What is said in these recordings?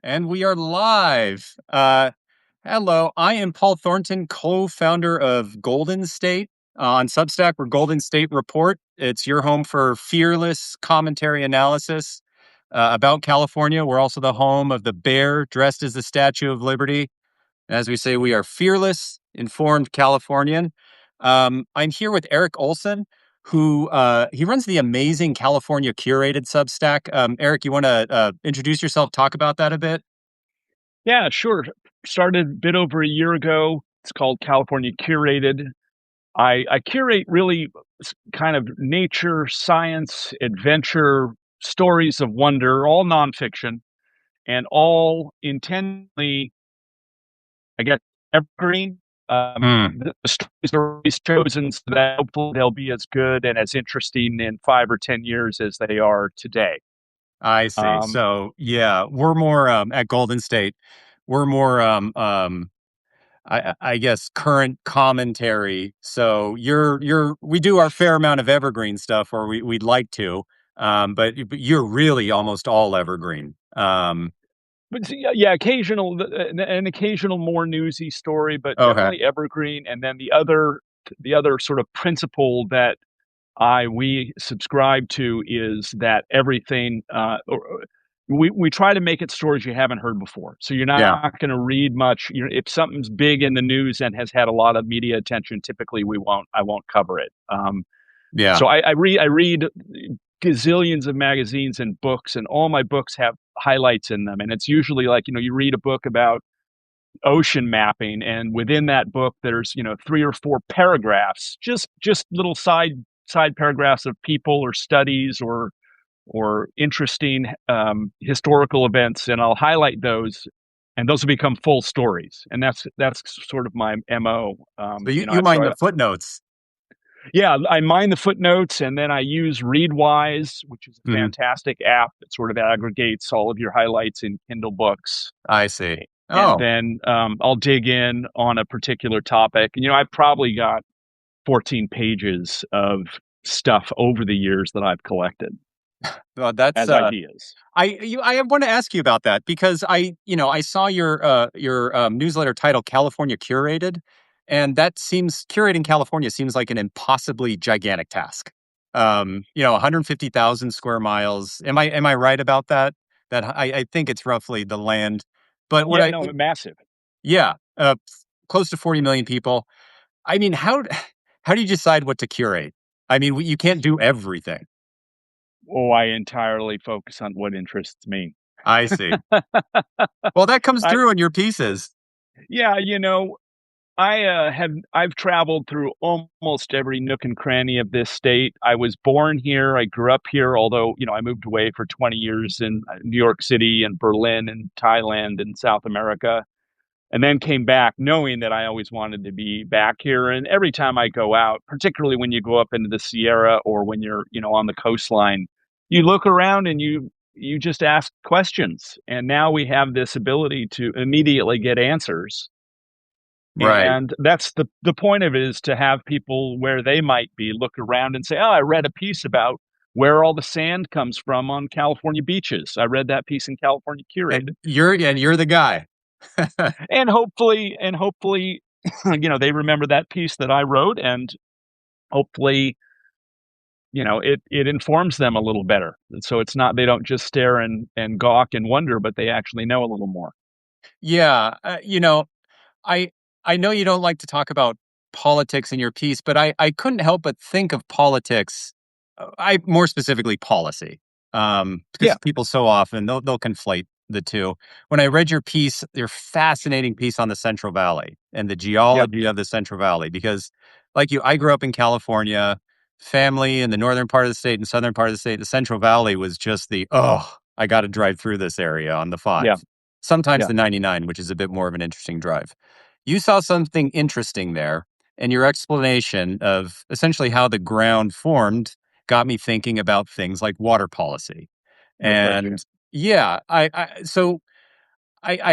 And we are live. Hello, I am Paul Thornton, co-founder of Golden State. On Substack, we're Golden State Report. It's your home for fearless commentary analysis about California. We're also the home of the bear dressed as the Statue of Liberty. As we say, we are fearless, informed Californian. I'm here with Eric Olson, who he runs the amazing California Curated Substack. Eric, you want to introduce yourself, talk about that a bit? Yeah, sure. Started a bit over a year ago. It's called California Curated. I curate really kind of nature, science, adventure, stories of wonder, all nonfiction, and all intentionally, I guess, evergreen. Hmm, The stories are always chosen so that hopefully they'll be as good and as interesting in 5 or 10 years as they are today. I see. Um, So yeah, we're more at Golden State. We're more I guess current commentary. So we do our fair amount of evergreen stuff, or we'd like to. But you're really almost all evergreen. But yeah, an occasional more newsy story, but Okay. generally evergreen. And then the other sort of principle that I we subscribe to is that everything we try to make it stories you haven't heard before. So you're Yeah. not going to read much. If something's big in the news and has had a lot of media attention, typically we won't I won't cover it. Yeah. So I read gazillions of magazines and books, and all my books have highlights in them. And it's usually like, you read a book about ocean mapping, and within that book there's, 3 or 4 paragraphs, just little side paragraphs of people or studies or interesting historical events, and I'll highlight those, and those will become full stories. And that's sort of my mo. So you mind the footnotes. Yeah, I mine the footnotes, and then I use Readwise, which is a Hmm, fantastic app that sort of aggregates all of your highlights in Kindle books. I see. And Oh, then I'll dig in on a particular topic. And, I've probably got 14 pages of stuff over the years that I've collected well, that's as ideas. I want to ask you about that because I saw your newsletter title California Curated, and that seems curating California seems like an impossibly gigantic task. 150,000 square miles. Am I right about that? That I think it's roughly the land, but Yeah, no, massive. yeah, close to 40 million people. I mean, how do you decide what to curate? I mean, you can't do everything. Oh, I entirely focus on what interests me. I see. Well, that comes I, through in your pieces. yeah, I've traveled through almost every nook and cranny of this state. I was born here. I grew up here, although, I moved away for 20 years in New York City and Berlin and Thailand and South America, and then came back knowing that I always wanted to be back here. And every time I go out, particularly when you go up into the Sierra or when you're, on the coastline, you look around and you just ask questions. And now we have this ability to immediately get answers, Right. and that's the point of it, is to have people where they might be look around and say, "Oh, I read a piece about where all the sand comes from on California beaches. I read that piece in California Curated." And you're the guy. And hopefully, they remember that piece that I wrote, and hopefully, it informs them a little better. And so it's not, they don't just stare and gawk and wonder, but they actually know a little more. Yeah, I I know you don't like to talk about politics in your piece, but I couldn't help but think of politics. I more specifically policy, because Yeah, people so often they'll conflate the two. When I read your fascinating piece on the Central Valley and the yeah, geology of the Central Valley, because like you, I grew up in California, family in the northern part of the state and southern part of the state. The Central Valley was just I got to drive through this area on the yeah, five, sometimes yeah. the 99, which is a bit more of an interesting drive. You saw something interesting there, and your explanation of essentially how the ground formed got me thinking about things like water policy. No question. And yeah, I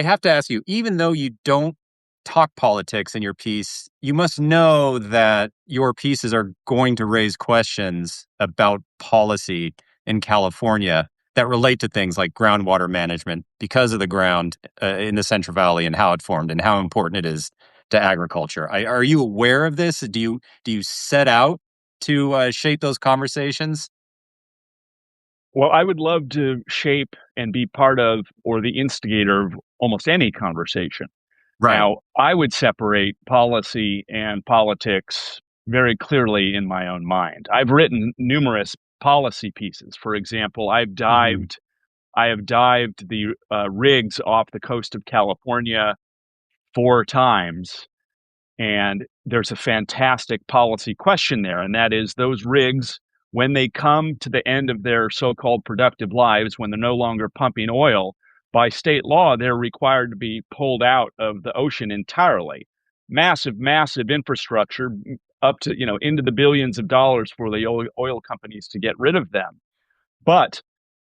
have to ask you, even though you don't talk politics in your piece, you must know that your pieces are going to raise questions about policy in California. that relate to things like groundwater management because of the ground in the Central Valley and how it formed and how important it is to agriculture. Are you aware of this? Do you set out to shape those conversations? Well, I would love to shape and be part of or the instigator of almost any conversation. Right. Now, I would separate policy and politics very clearly in my own mind. I've written numerous policy pieces. For example, Hmm. I have dived the rigs off the coast of California 4 times, and there's a fantastic policy question there, and that is those rigs, when they come to the end of their so-called productive lives, when they're no longer pumping oil, by state law, they're required to be pulled out of the ocean entirely. Massive, massive infrastructure up to, into the billions of dollars for the oil companies to get rid of them. But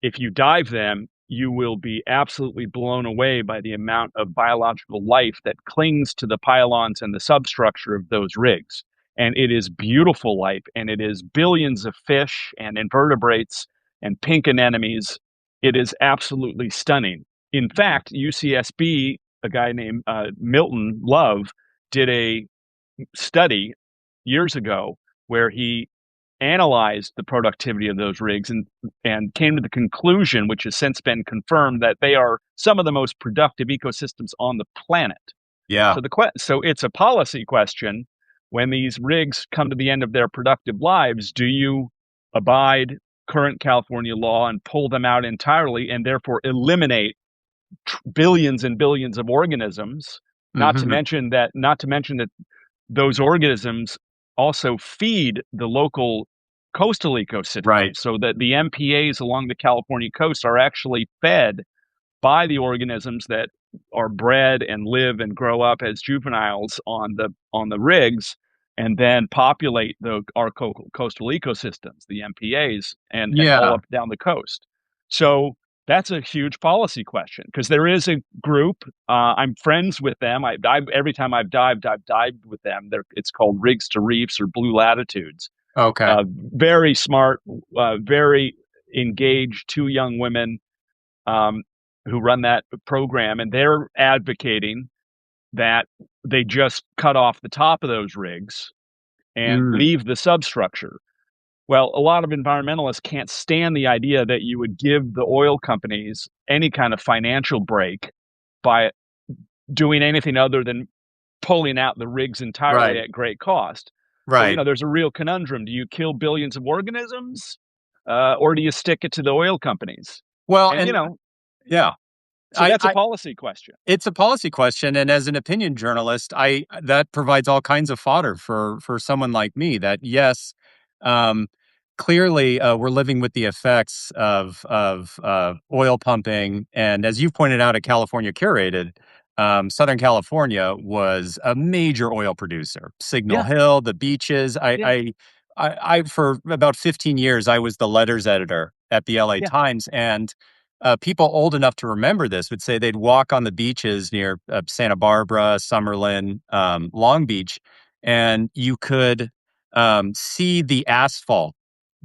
if you dive them, you will be absolutely blown away by the amount of biological life that clings to the pylons and the substructure of those rigs. And it is beautiful life, and it is billions of fish and invertebrates and pink anemones. It is absolutely stunning. In fact, UCSB, a guy named Milton Love, did a study years ago where he analyzed the productivity of those rigs and came to the conclusion, which has since been confirmed, that they are some of the most productive ecosystems on the planet. Yeah. So it's a policy question. When these rigs come to the end of their productive lives, do you abide current California law and pull them out entirely and therefore eliminate billions and billions of organisms? Hmm. Not to mention that those organisms also feed the local coastal ecosystem Right. so that the MPAs along the California coast are actually fed by the organisms that are bred and live and grow up as juveniles on the rigs and then populate our coastal ecosystems, the MPAs, and all Yeah. up down the coast. So that's a huge policy question because there is a group. I'm friends with them. Every time I've dived with them. It's called Rigs to Reefs or Blue Latitudes. Okay. Very smart, very engaged, two young women um, who run that program, and they're advocating that they just cut off the top of those rigs and Mm. leave the substructure. Well, a lot of environmentalists can't stand the idea that you would give the oil companies any kind of financial break by doing anything other than pulling out the rigs entirely Right. at great cost. So, Right. there's a real conundrum. Do you kill billions of organisms, or do you stick it to the oil companies? Well, And, and yeah, so I, that's a I policy question. it's a policy question, and as an opinion journalist, I that provides all kinds of fodder for someone like me. That yes, um, clearly we're living with the effects of oil pumping, and as you pointed out at California Curated, Southern California was a major oil producer. Signal Yeah, Hill, the beaches. yeah, I for about 15 years, I was the letters editor at the LA yeah. Times, and people old enough to remember this would say they'd walk on the beaches near Santa Barbara, Summerlin, Long Beach, and you could see the asphalt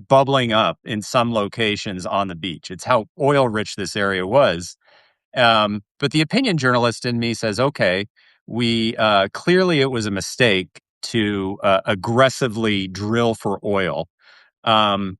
bubbling up in some locations on the beach. It's how oil rich this area was. But the opinion journalist in me says, okay, we clearly it was a mistake to aggressively drill for oil. Um,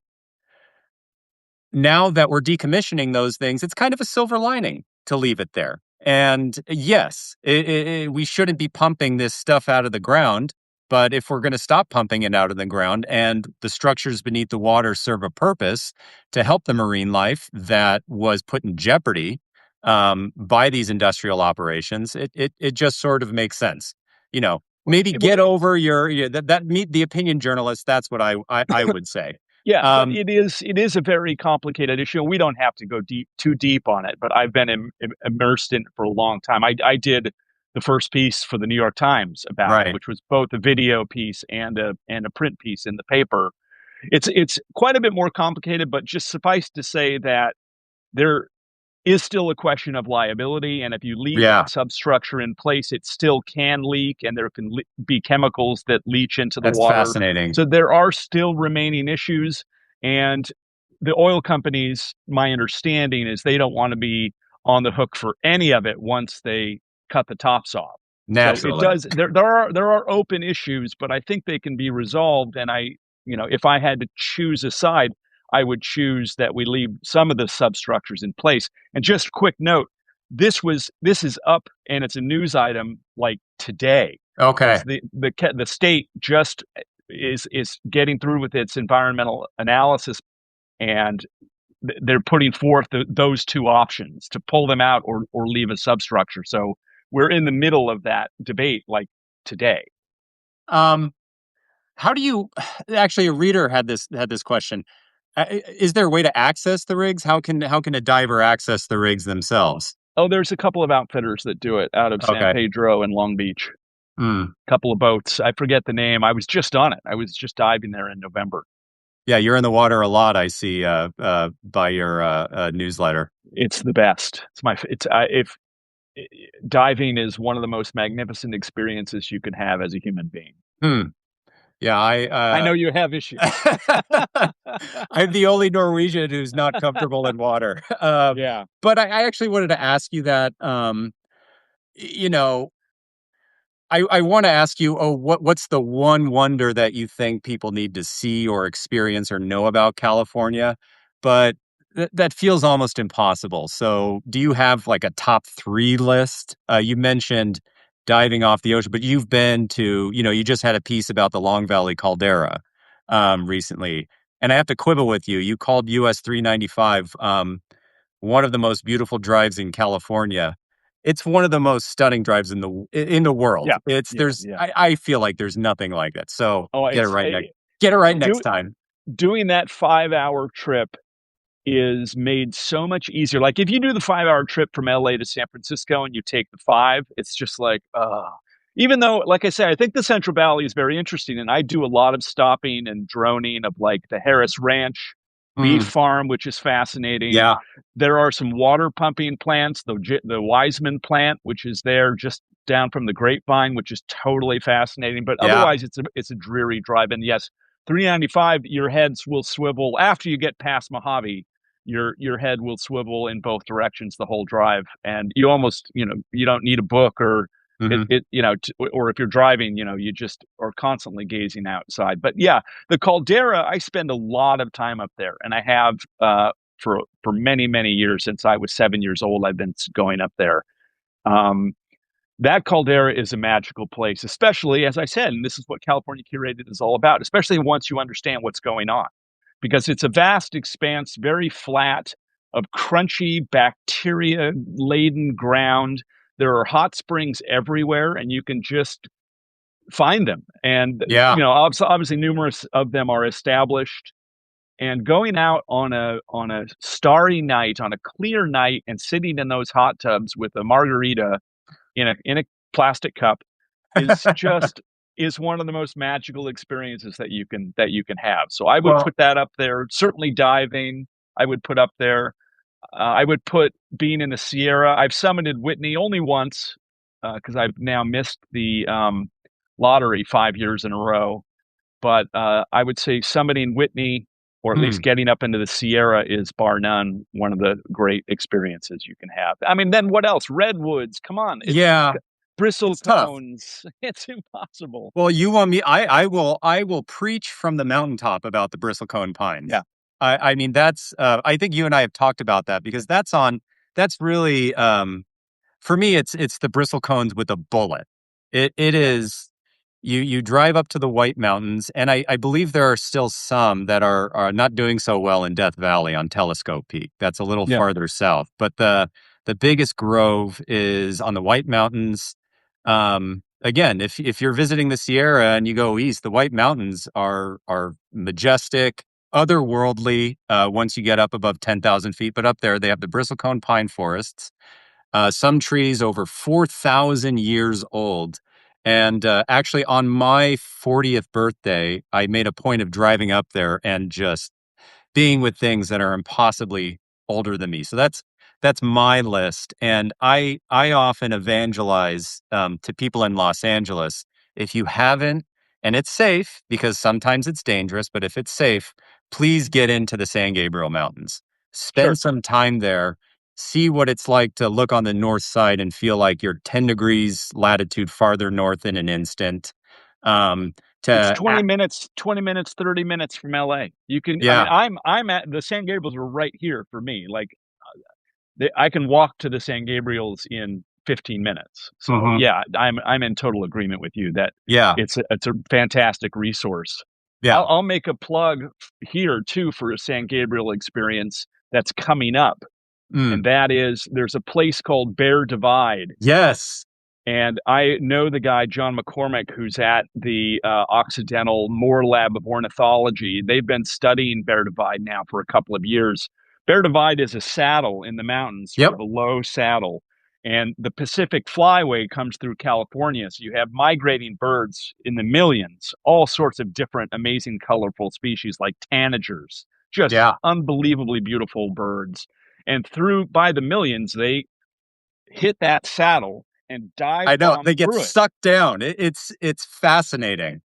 Now that we're decommissioning those things, it's kind of a silver lining to leave it there. And yes, we shouldn't be pumping this stuff out of the ground. But if we're going to stop pumping it out of the ground and the structures beneath the water serve a purpose to help the marine life that was put in jeopardy by these industrial operations, it just sort of makes sense. You know, maybe Well, get over that meet the opinion journalist. That's what I would say. yeah, but Um, it is a very complicated issue. We don't have to go too deep on it, but I've been immersed in it for a long time. I did the first piece for the New York Times about it, right. which was both a video piece and a print piece in the paper. It's quite a bit more complicated, but just suffice to say that there is still a question of liability. And if you leave Yeah, that substructure in place, it still can leak, and there can be chemicals that leach into the that's water. fascinating. So there are still remaining issues. And the oil companies, my understanding is they don't want to be on the hook for any of it once they cut the tops off. So it Naturally. does. There are open issues, but I think they can be resolved. And if I had to choose a side, I would choose that we leave some of the substructures in place. And just quick note, this is up and it's a news item like today Okay. because the state just is getting through with its environmental analysis, and they're putting forth those two options to pull them out or leave a substructure. So we're in the middle of that debate like today. Um, how do you actually a reader had this question. Is there a way to access the rigs? How can a diver access the rigs themselves? Oh, there's a couple of outfitters that do it out of San Okay. Pedro and Long Beach. Hmm. Couple of boats. I forget the name. I was just on it. I was just diving there in November. Yeah, you're in the water a lot, I see, by your newsletter. It's the best. It's my it's I, if diving is one of the most magnificent experiences you can have as a human being. Hmm. Yeah, I know you have issues. I'm the only Norwegian who's not comfortable in water. Yeah. But I actually wanted to ask you that. You know, I want to ask you, what's the one wonder that you think people need to see or experience or know about California? But that feels almost impossible. So, do you have like a top three list? You mentioned diving off the ocean, but you've been to, you just had a piece about the Long Valley Caldera recently. And I have to quibble with you. You called US 395 one of the most beautiful drives in California. It's one of the most stunning drives in the world. Yeah. It's Yeah. there's Yeah. I feel like there's nothing like that. So Oh, get it right next do, time. doing that 5 hour trip is made so much easier. Like if you do the 5 hour trip from LA to San Francisco and you take the five, it's just like, even though, like I say, I think the Central Valley is very interesting. And I do a lot of stopping and droning of like the Harris Ranch beef Mm, farm, which is fascinating. yeah, There are some water pumping plants, the Wiseman plant, which is there just down from the Grapevine, which is totally fascinating. But yeah. otherwise, it's a dreary drive. And yes, 395, your heads will swivel after you get past Mojave. Your head will swivel in both directions the whole drive, and you almost you don't need a book or Hmm. or if you're driving, you just are constantly gazing outside. But yeah, the caldera, I spend a lot of time up there, and I have for many years. Since I was 7 years old, I've been going up there. um, that caldera is a magical place, especially as I said, and this is what California Curated is all about, especially once you understand what's going on, because it's a vast expanse, very flat, of crunchy, bacteria laden ground. There are hot springs everywhere, and you can just find them. And, Yeah. obviously, numerous of them are established. And going out on a starry night, on a clear night, and sitting in those hot tubs with a margarita in a plastic cup is just is one of the most magical experiences that you can have. So I would Well, put that up there. Certainly diving, I would put up there. I would put being in the Sierra. I've summited Whitney only once because I've now missed the lottery 5 years in a row. But I would say summiting Whitney, or at least hmm, getting up into the Sierra, is bar none one of the great experiences you can have. I mean, then what else? Redwoods. Come on, it's yeah, bristle it's tough. cones. It's impossible. Well, you want me? I will preach from the mountaintop about the bristlecone pines. Yeah, I mean that's I think you and I have talked about that because that's really for me it's the bristlecones with a bullet. It yeah, is you drive up to the White Mountains, and I believe there are still some that are not doing so well in Death Valley on Telescope Peak. That's a little yeah, farther south, but the biggest grove is on the White Mountains. Again, if you're visiting the Sierra and you go east, the White Mountains are majestic, otherworldly. Once you get up above 10,000 feet, but up there they have the bristlecone pine forests. Some trees over 4,000 years old. And actually, on my 40th birthday, I made a point of driving up there and just being with things that are impossibly older than me. So that's my list. And I often evangelize to people in Los Angeles. If you haven't, and it's safe because sometimes it's dangerous, but if it's safe, please get into the San Gabriel Mountains. Spend Sure. some time there. See what it's like to look on the north side and feel like you're 10 degrees latitude farther north in an instant. Um, It's to 20 minutes, 20 minutes, 30 minutes from LA. You can, I mean, Yeah. I'm at the San Gabriels are right here for me. Like I can walk to the San Gabriels in 15 minutes. So Mhm. yeah, I'm in total agreement with you that Yeah. it's a fantastic resource. Yeah. I'll make a plug here too for a San Gabriel experience that's coming up, and Mm. that is there's a place called Bear Divide. Yes. And I know the guy, John McCormick, who's at the Occidental Moore Lab of Ornithology. They've been studying Bear Divide now for a couple of years. Bear Divide is a saddle in the mountains, sort Yep. of a low saddle. And the Pacific Flyway comes through California. So you have migrating birds in the millions, all sorts of different, amazing, colorful species like tanagers, just Yeah. unbelievably beautiful birds. And through by the millions, they hit that saddle and I dive know bomb they get through it. sucked down. It's fascinating.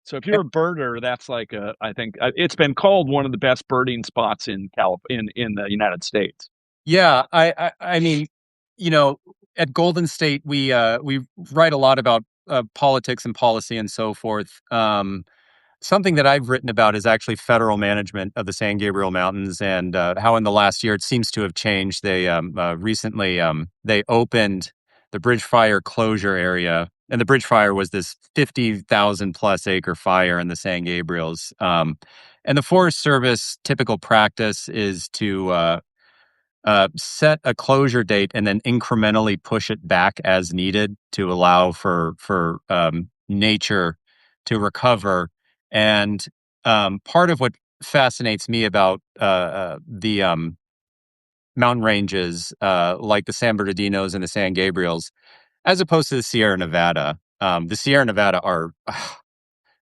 So if you're a birder, that's like a I think it's been called one of the best birding spots in in the United States. Yeah, I mean, you know, at Golden State, we write a lot about politics and policy and so forth. Something that I've written about is actually federal management of the San Gabriel Mountains and how in the last year it seems to have changed. They recently they opened the Bridge Fire closure area, and the Bridge Fire was this 50,000 plus acre fire in the San Gabriels. And the Forest Service typical practice is to set a closure date and then incrementally push it back as needed to allow for nature to recover. And part of what fascinates me about the mountain ranges like the San Bernardinos and the San Gabriels, as opposed to the Sierra Nevada, the Sierra Nevada are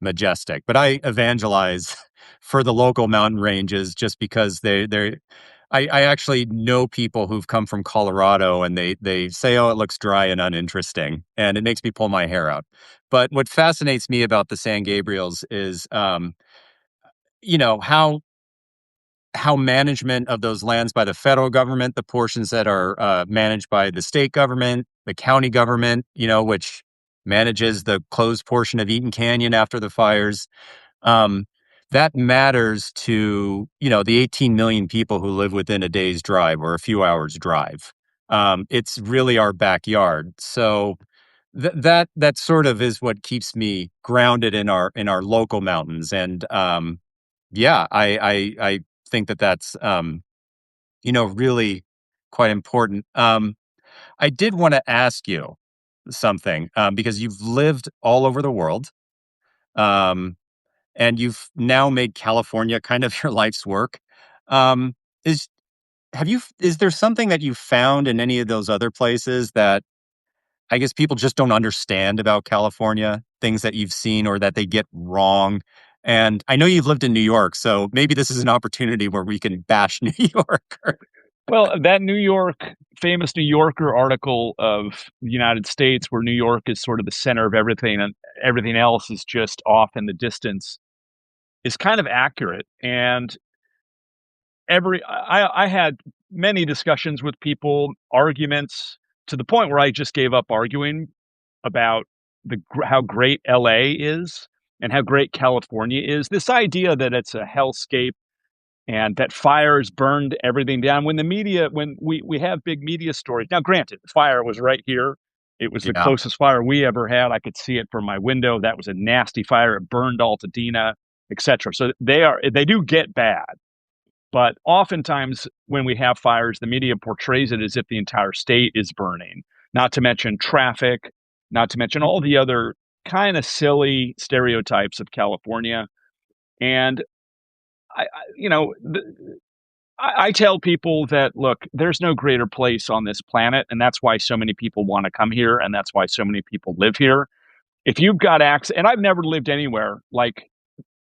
majestic, but I evangelize for the local mountain ranges just because I actually know people who've come from Colorado and they say, oh, it looks dry and uninteresting. And it makes me pull my hair out. But what fascinates me about the San Gabriels is, you know, how management of those lands by the federal government, the portions that are managed by the state government, the county government, you know, which manages the closed portion of Eaton Canyon after the fires, um, that matters to, you know, the 18 million people who live within a day's drive or a few hours drive. It's really our backyard. So that sort of is what keeps me grounded in our local mountains. And yeah, I think that that's you know, really quite important. I did want to ask you something because you've lived all over the world. Um, and you've now made California kind of your life's work. Um, is is there something that you found in any of those other places that I guess people just don't understand about California, things that you've seen or that they get wrong? And I know you've lived in New York, so maybe this is an opportunity where we can bash New York. Well, that famous New Yorker article of the United States, where New York is sort of the center of everything and everything else is just off in the distance, is kind of accurate. And I had many discussions with people, arguments to the point where I just gave up arguing about how great LA is and how great California is. This idea that it's a hellscape and that fires burned everything down. When the media, when we have big media stories. Now, granted, the fire was right here. It was the Yeah. closest fire we ever had. I could see it from my window. That was a nasty fire. It burned Altadena, etc. So they do get bad. But oftentimes, when we have fires, the media portrays it as if the entire state is burning, not to mention traffic, not to mention all the other kind of silly stereotypes of California. And you know, I tell people that, look, there's no greater place on this planet. And that's why so many people want to come here. And that's why so many people live here. If you've got access, and I've never lived anywhere like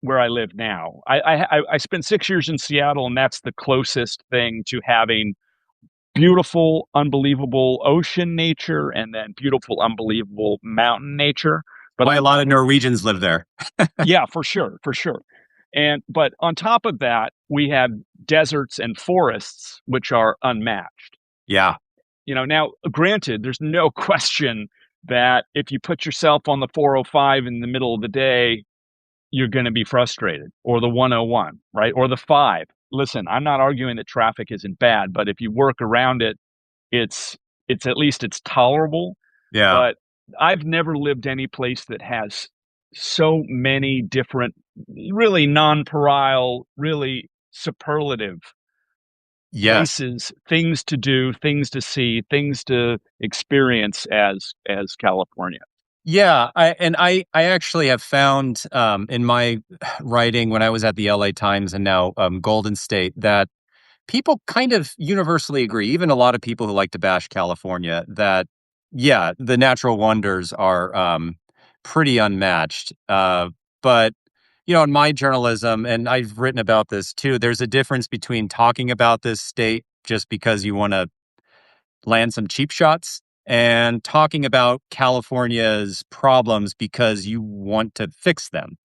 where I live now. I spent 6 years in Seattle, and that's the closest thing to having beautiful, unbelievable ocean nature and then beautiful, unbelievable mountain nature. But Why a lot of Norwegians live there. yeah, for sure, for sure. And but on top of that, we have deserts and forests, which are unmatched. Yeah. Now, granted, there's no question that if you put yourself on the 405 in the middle of the day, you're going to be frustrated, or the 101, right? Or the 5. Listen, I'm not arguing that traffic isn't bad, but if you work around it, it's it's at least it's tolerable. Yeah. But I've never lived any place that has so many different, really non-pareil, really superlative Yes. places, things to do, things to see, things to experience as California. Yeah, I actually have found in my writing when I was at the LA Times and now Golden State that people kind of universally agree, even a lot of people who like to bash California, that yeah, the natural wonders are pretty unmatched. But in my journalism, and I've written about this too, there's a difference between talking about this state just because you want to land some cheap shots and talking about California's problems because you want to fix them.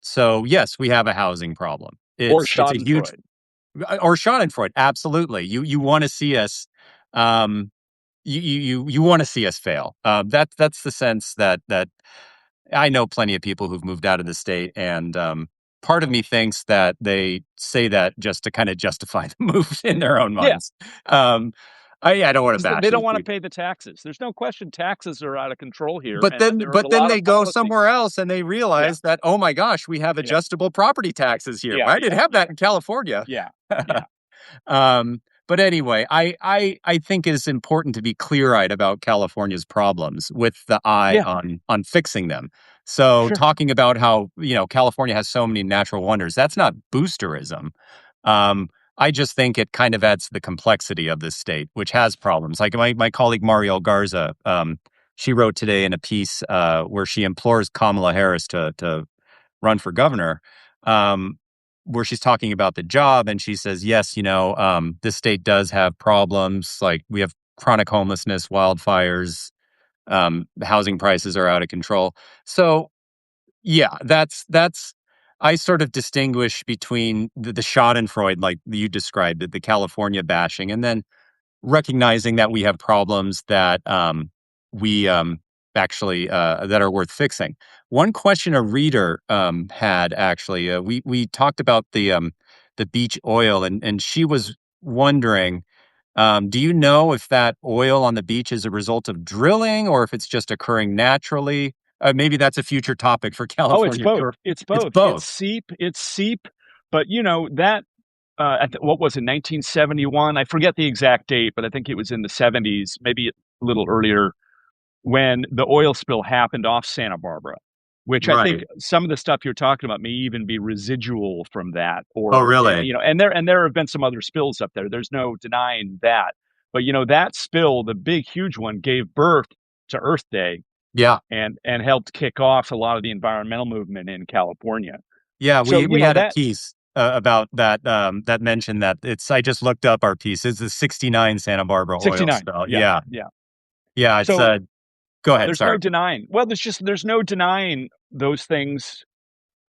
So yes, we have a housing problem. Or It's a huge Schadenfreude. or Schadenfreude. Absolutely. You want to see us um you want to see us fail. That's the sense that I know plenty of people who've moved out of the state, and part of me thinks that they say that just to kind of justify the move in their own Yeah, minds. Um, I don't want to because bash they don't these want to people. pay the taxes. There's no question taxes are out of control here, But and then there are but a then lot they of go policy. somewhere else and they Yeah, realize that, "Oh my gosh, we have yeah, adjustable property taxes here. yeah, I didn't yeah, have yeah, that in California." yeah, yeah. But anyway, I think it's important to be clear-eyed about California's problems with the eye Yeah, on fixing them. So sure. talking about how, California has so many natural wonders, that's not boosterism. Um, I just think it kind of adds to the complexity of this state, which has problems. Like my colleague Mariel Garza, she wrote today in a piece where she implores Kamala Harris to run for governor, um, where she's talking about the job, and she says, "Yes, this state does have problems. Like we have chronic homelessness, wildfires, housing prices are out of control." So, yeah, that's. I sort of distinguish between the Schadenfreude, like you described it, the California bashing, and then recognizing that we have problems that we actually that are worth fixing. One question a reader had actually, we talked about the beach oil, and she was wondering, do you know if that oil on the beach is a result of drilling or if it's just occurring naturally? Maybe that's a future topic for Oh, it's California. both. It's It's both. It's both, seep. It's seep. But that what was it, 1971? I forget the exact date, but I think it was in the 70s, maybe a little earlier, when the oil spill happened off Santa Barbara, which I think right? some of the stuff you're talking about may even be residual from that, Oh, or really? and there have been some other spills up there. There's no denying that. But that spill, the big huge one, gave birth to Earth Day Yeah. and helped kick off a lot of the environmental movement in California. Yeah, So we had a that piece about that that mentioned that it's I just looked up our piece. It's the 69 Santa Barbara oil 69, spill. yeah, Yeah. yeah. Yeah, it's So go ahead, there's no sorry. denying. Well, there's no denying those things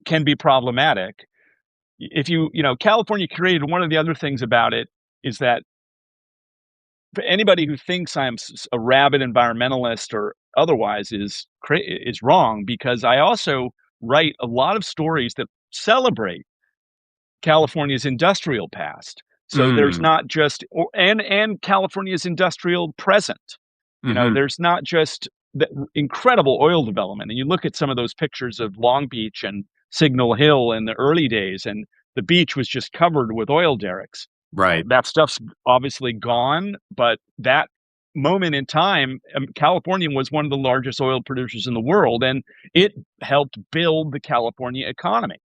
can be problematic. If California created, one of the other things about it is that for anybody who thinks I'm a rabid environmentalist or otherwise is wrong, because I also write a lot of stories that celebrate California's industrial past. So there's Mm. not just and California's industrial present. Mhm. There's not just the incredible oil development. And you look at some of those pictures of Long Beach and Signal Hill in the early days, and the beach was just covered with oil derricks. Right. That stuff's obviously gone, but that moment in time, California was one of the largest oil producers in the world, and it helped build the California economy.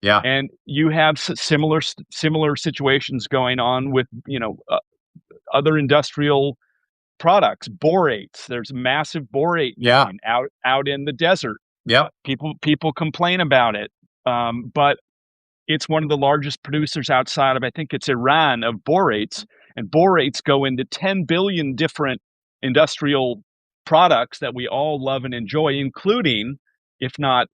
Yeah. And you have similar situations going on with other industrial products, borates. There's massive borate Yeah. mining out in the desert. Yep. People complain about it, but it's one of the largest producers outside of, I think it's Iran, of borates, and borates go into 10 billion different industrial products that we all love and enjoy, including, if not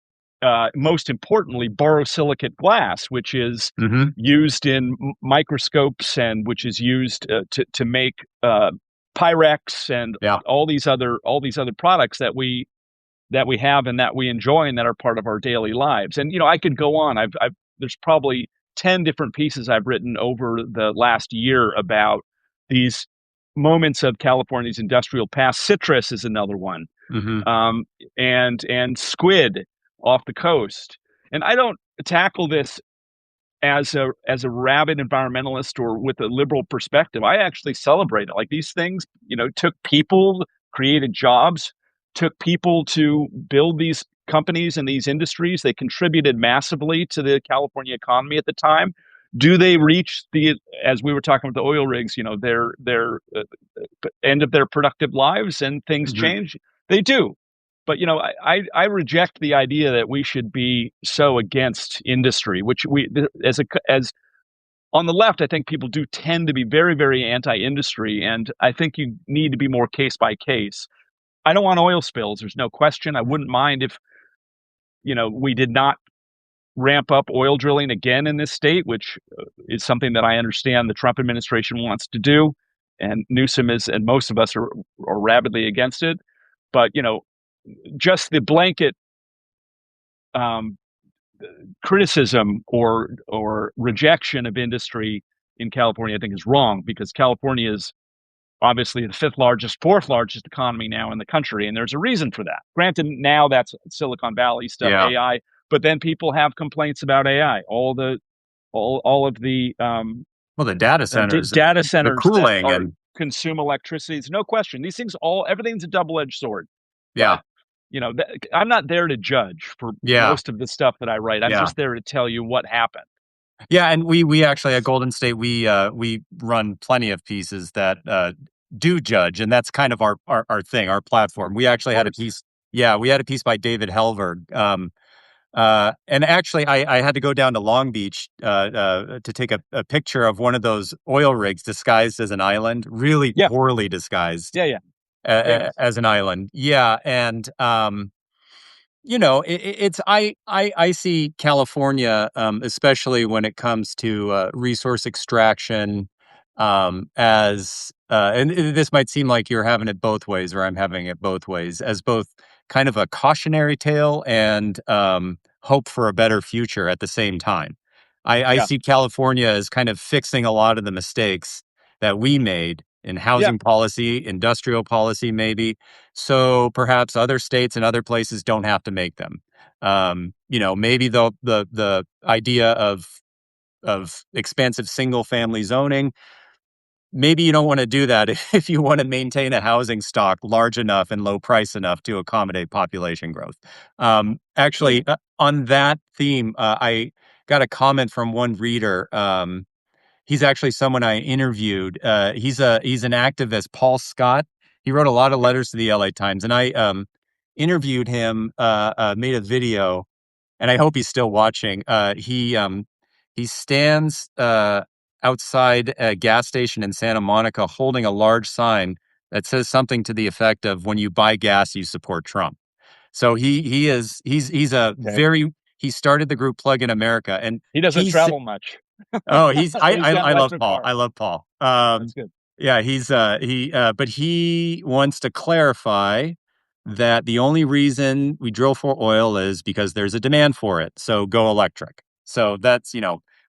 most importantly, borosilicate glass, which is Hmm. used in microscopes and which is used to make Pyrex and Yeah. all these other products that we have and that we enjoy and that are part of our daily lives. And I could go on. I've there's probably 10 different pieces I've written over the last year about these moments of California's industrial past. Citrus is another one, Hmm. um, and squid off the coast. And I don't tackle this as a rabid environmentalist or with a liberal perspective. I actually celebrate it. Like these things, took people, created jobs, took people to build these companies and these industries. They contributed massively to the California economy at the time. Do they reach as we were talking about the oil rigs, their end of their productive lives and things Hmm. change? They do. But I reject the idea that we should be so against industry, which we as on the left, I think people do tend to be very, very anti-industry, and I think you need to be more case by case. I don't want oil spills. There's no question. I wouldn't mind if we did not ramp up oil drilling again in this state, which is something that I understand the Trump administration wants to do, and Newsom is, and most of us are rabidly against it. But just the blanket um, criticism or rejection of industry in California, I think, is wrong because California is obviously the fourth largest economy now in the country, and there's a reason for that. Granted, now that's Silicon Valley stuff, Yeah. AI, but then people have complaints about AI. All of the Well, the data centers, data the centers that cooling, are and consume electricity. It's no question. These things everything's a double-edged sword. yeah, But I'm not there to judge for yeah, most of the stuff that I write. I'm yeah. just there to tell you what happened. Yeah, and we actually at Golden State we run plenty of pieces that do judge, and that's kind of our thing, our platform. We Of actually had a course. piece. Yeah, we had a piece by David Helberg. And actually, I had to go down to Long Beach to take a picture of one of those oil rigs disguised as an island, really Yeah. poorly disguised Yeah. Yeah. Famous. as an island. Yeah, and it's I see California, especially when it comes to resource extraction, and this might seem like you're having it both ways, or I'm having it both ways, as both kind of a cautionary tale and hope for a better future at the same time. I Yeah. see California as kind of fixing a lot of the mistakes that we made in Yeah. housing policy, industrial policy, maybe, so perhaps other states and other places don't have to make them. Maybe the idea of expansive single family zoning. Maybe you don't want to do that if you want to maintain a housing stock large enough and low price enough to accommodate population growth. True. Actually, on that theme, I got a comment from one reader. He's actually someone I interviewed. He's an activist, Paul Scott. He wrote a lot of Okay. letters to the LA Times, and I interviewed him, made a video, and I hope he's still watching. He stands outside a gas station in Santa Monica holding a large sign that says something to the effect of "When you buy gas, you support Trump." So he's a Okay. very he started the group Plug in America, and He doesn't he's travel much, oh, but he's got I love electric Paul. car. I love Paul. That's good. Yeah, but he wants to clarify that the only reason we drill for oil is because there's a demand for it. So go electric. So that's,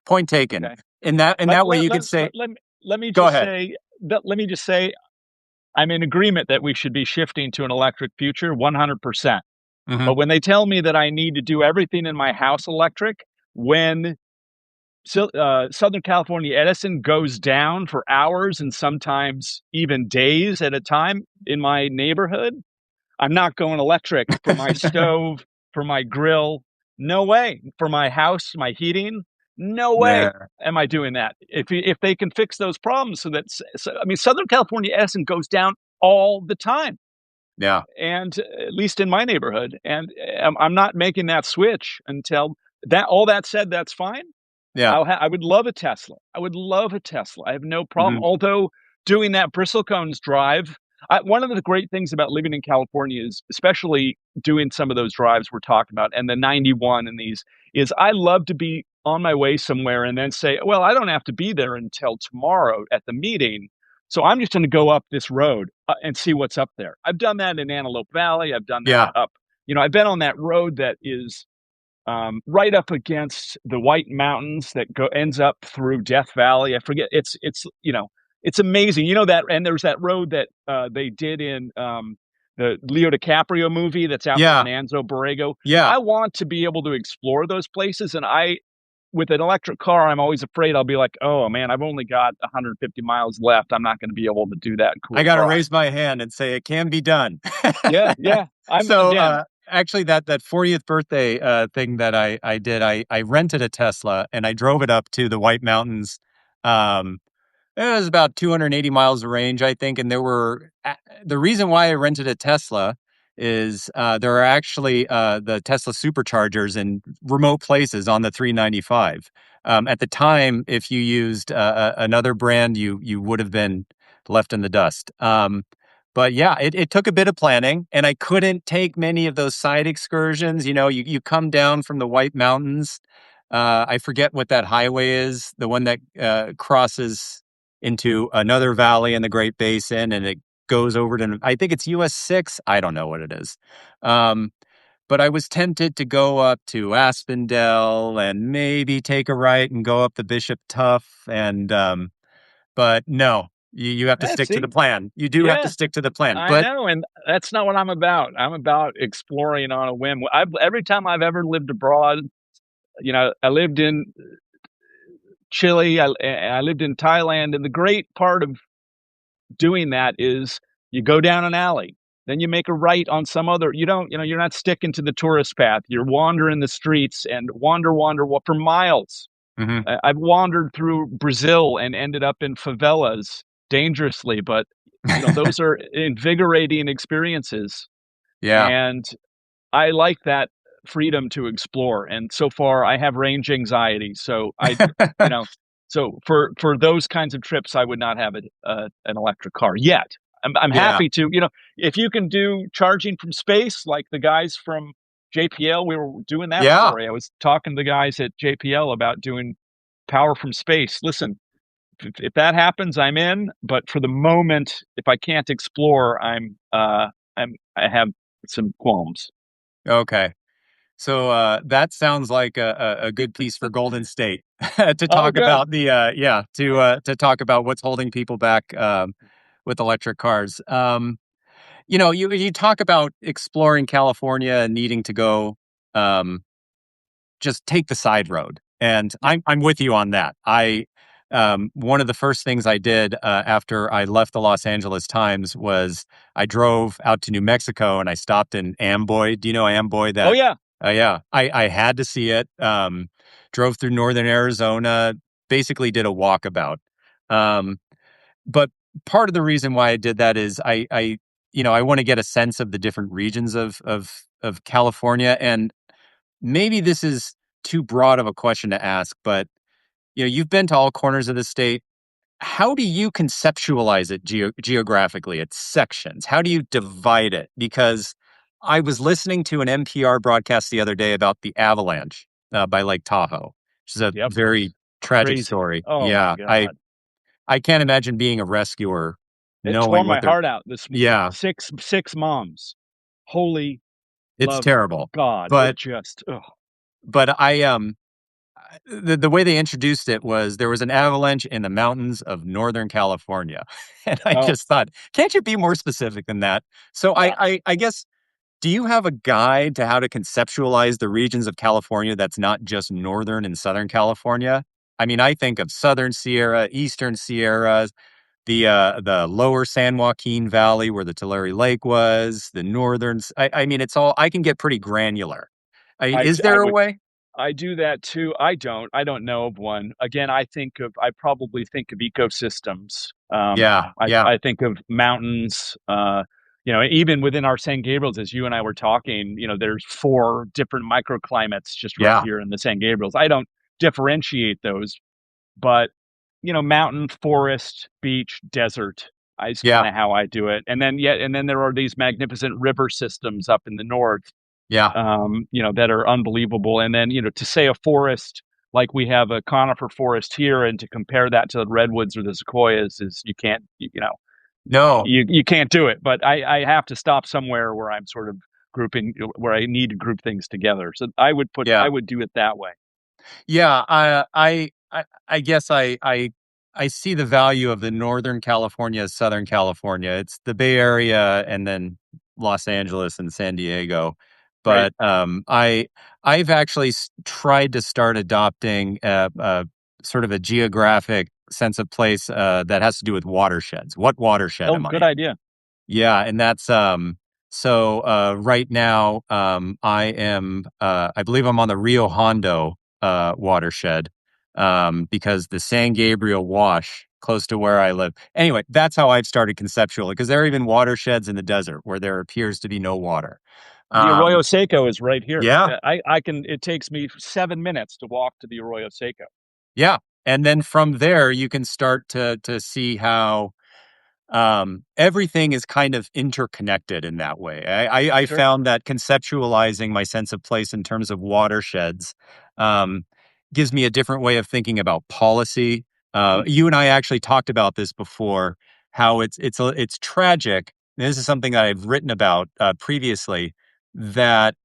point taken. Okay. In Let that way let you let could say, let, let me go just ahead. say I'm in agreement that we should be shifting to an electric future 100%. Hmm. But when they tell me that I need to do everything in my house electric, when Southern California Edison goes down for hours and sometimes even days at a time in my neighborhood, I'm not going electric for my stove, for my grill. No way. For my house, my heating. No way Yeah. am I doing that. If they can fix those problems I mean, Southern California Edison goes down all the time, Yeah. and at least in my neighborhood, and I'm not making that switch until that. All that said, that's fine. Yeah. I would love a Tesla. I would love a Tesla. I have no problem. Hmm. Although doing that bristlecones drive, One of the great things about living in California is, especially doing some of those drives we're talking about, and the 91 and these, is I love to be on my way somewhere and then say, well, I don't have to be there until tomorrow at the meeting. So I'm just going to go up this road and see what's up there. I've done that in Antelope Valley. I've done that Yeah, up, I've been on that road that is right up against the White Mountains that ends up through Death Valley. I forget. It's amazing. You know that, and there's that road that they did in the Leo DiCaprio movie that's out there on yeah, Anzo Borrego. yeah. I want to be able to explore those places, and with an electric car, I'm always afraid I'll be like, oh man, I've only got 150 miles left. I'm not going to be able to do that I cool got to drive. raise my hand and say it can be done. Yeah, yeah. I'm So, again. actually, that 40th birthday thing that I did, I rented a Tesla and I drove it up to the White Mountains. Um, It was about 280 miles of range, I think. And the reason why I rented a Tesla is there are actually the Tesla superchargers in remote places on the 395. At the time, if you used another brand, you would have been left in the dust. But yeah, it took a bit of planning, and I couldn't take many of those side excursions. You come down from the White Mountains. I forget what that highway is, the one that crosses into another valley in the Great Basin, and it goes over to, I think it's US 6. I don't know what it is. Um, but I was tempted to go up to Aspendell and maybe take a right and go up the Bishop Tuff. But no, you have to stick to the See, plan. You do have to yeah. stick to the plan. I But know, and that's not what I'm about. I'm about exploring on a whim. Every time I've ever lived abroad, I lived in Chile, I lived in Thailand, and the great part of doing that is you go down an alley, then you make a right on some other. You don't, you're not sticking to the tourist path. You're wandering the streets and wander for miles. mhm, I've wandered through Brazil and ended up in favelas dangerously, but those are invigorating experiences. yeah. And I like that freedom to explore. And so far, I have range anxiety, so you know, so for those kinds of trips, I would not have an electric car yet. I'm Yeah. happy to, if you can do charging from space, like the guys from JPL, we were doing that Yeah. story. I was talking to the guys at JPL about doing power from space. Listen, if that happens, I'm in. But for the moment, if I can't explore, I have some qualms. Okay. So that sounds like a good piece for Golden State to Oh, talk good. about to talk about what's holding people back with electric cars. You talk about exploring California and needing to go um, just take the side road, and Yep. I'm with you on that. I One of the first things I did after I left the Los Angeles Times was I drove out to New Mexico and I stopped in Amboy. Do you know Amboy? Oh, That yeah. Yeah, I had to see it. Drove through northern Arizona, basically did a walkabout. Um, but part of the reason why I did that is I want to get a sense of the different regions of California, and maybe this is too broad of a question to ask, but you've been to all corners of the state. How do you conceptualize it geographically? Its sections. How do you divide it? Because I was listening to an NPR broadcast the other day about the avalanche by Lake Tahoe, which is a Yep. very tragic Crazy. story. Oh, my Yeah, God. I can't imagine being a rescuer It tore knowing what my they're. heart out. Yeah, Six moms. Holy it's love terrible. God. It But just, ugh. the way they introduced it was there was an avalanche in the mountains of Northern California. And I Oh, just thought, can't you be more specific than that? So yeah. I guess, do you have a guide to how to conceptualize the regions of California that's not just Northern and Southern California? I mean, I think of Southern Sierra, Eastern Sierra, the lower San Joaquin Valley where the Tulare Lake was, the northern. I mean, it's all, I can get pretty granular. I, Is I there a would way? I do that too. I don't know of one. Again, I probably think of ecosystems. Yeah, yeah, I think of mountains. Even within our San Gabriels, as you and I were talking, there's four different microclimates just right yeah. here in the San Gabriels. I don't differentiate those, but mountain, forest, beach, desert. is kind Yeah. of how I do it. And then there are these magnificent river systems up in the north, Yeah. that are unbelievable. And then, to say a forest like we have a conifer forest here, and to compare that to the redwoods or the sequoias is you can't, No. you can't do it. But I have to stop somewhere where I'm sort of grouping, where I need to group things together. So I Yeah. would do it that way. Yeah, I guess I see the value of the Northern California, Southern California. It's the Bay Area and then Los Angeles and San Diego. Right. But I've actually tried to start adopting a sort of a geographic sense of place that has to do with watersheds. What watershed Oh, am I good in? idea. Yeah, and that's so right now I believe I'm on the Rio Hondo watershed because the San Gabriel Wash close to where I live. Anyway, that's how I've started conceptually because there are even watersheds in the desert where there appears to be no water. The Um Arroyo Seco is right here. yeah, I can. It takes me 7 minutes to walk to the Arroyo Seco. yeah. And then from there you can start to see how everything is kind of interconnected in that way. I Sure. found that conceptualizing my sense of place in terms of watersheds um, gives me a different way of thinking about policy. Mm. You and I actually talked about this before. How it's tragic. And this is something that I've written about previously. That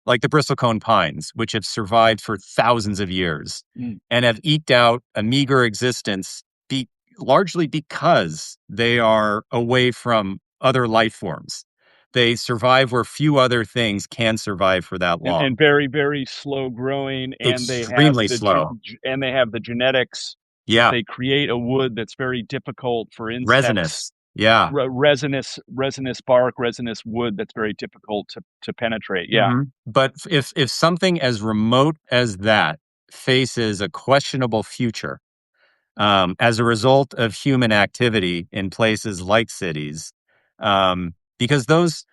like the bristlecone pines, which have survived for thousands of years Mm. and have eked out a meager existence largely because they are away from other life forms. They survive where few other things can survive for that long. And very, very slow growing, and Extremely slow. they have the genetics that Yeah. they create a wood that's very difficult for insects. Resinous. Yeah. Resinous bark, resinous wood that's very difficult to penetrate. Yeah. But if something as remote as that faces a questionable future, as a result of human activity in places like cities. Because those,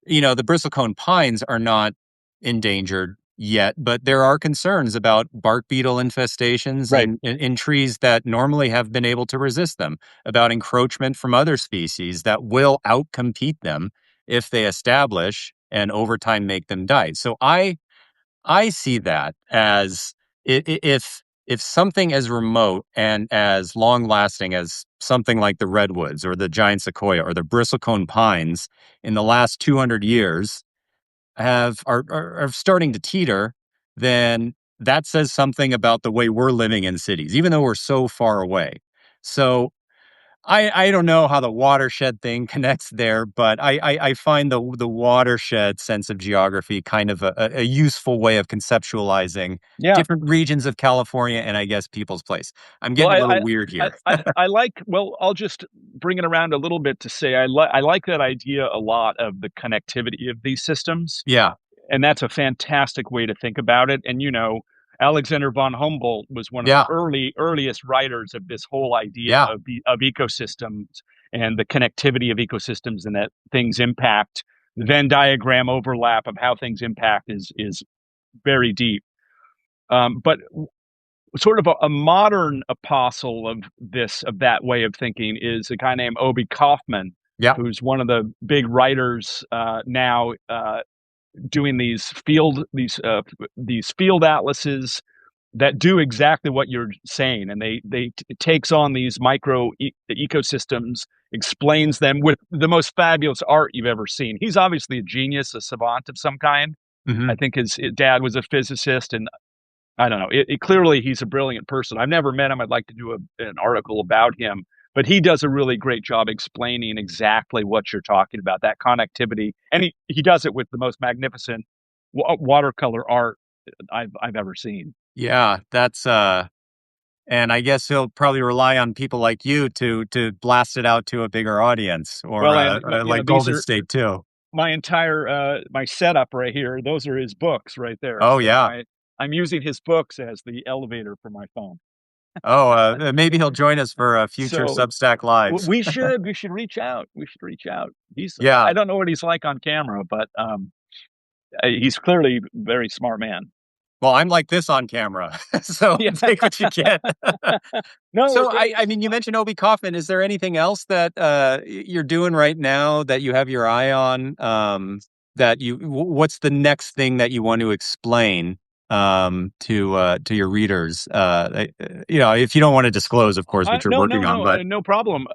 the bristlecone pines are not endangered yet, but there are concerns about bark beetle infestations Right. in trees that normally have been able to resist them, about encroachment from other species that will outcompete them if they establish and over time make them die. So I see that as if something as remote and as long lasting as something like the redwoods or the giant sequoia or the bristlecone pines in the last 200 years are starting to teeter, then that says something about the way we're living in cities, even though we're so far away. So I don't know how the watershed thing connects there, but I find the watershed sense of geography kind of a useful way of conceptualizing Yeah. different regions of California and I guess people's place. I'm Well, getting a little weird here. I like. Well, I'll just bring it around a little bit to say I like that idea a lot of the connectivity of these systems, Yeah, and that's a fantastic way to think about it. And Alexander von Humboldt was one of the yeah, earliest writers of this whole idea yeah. of ecosystems and the connectivity of ecosystems, and that things impact. The Venn diagram overlap of how things impact is very deep. But sort of a modern apostle of that way of thinking is a guy named Obi Kaufman, Yeah. who's one of the big writers now, doing these field atlases that do exactly what you're saying, and it takes on these ecosystems, explains them with the most fabulous art you've ever seen. He's obviously a genius, a savant of some kind. I Hmm. think his dad was a physicist, and I don't know. Clearly, he's a brilliant person. I've never met him. I'd like to do an article about him, but he does a really great job explaining exactly what you're talking about, that connectivity, and he does it with the most magnificent watercolor art I've ever seen. Yeah, that's and I guess he'll probably rely on people like you to blast it out to a bigger audience or Well, and like these Golden are State too. my entire my setup right here. Those are his books right there. Oh So yeah. I'm using his books as the elevator for my phone. Oh, maybe he'll join us for future So Substack lives. we should reach out. We should reach out. I Yeah. don't know what he's like on camera, but he's clearly a very smart man. Well, I'm like this on camera, so Yeah. take what you get. No, So, I it's mean, you mentioned Obi Kaufman. Is there anything else that you're doing right now that you have your eye on? What's the next thing that you want to explain to your readers? If you don't want to disclose, of course, what you're no, working no, on, no, but no problem.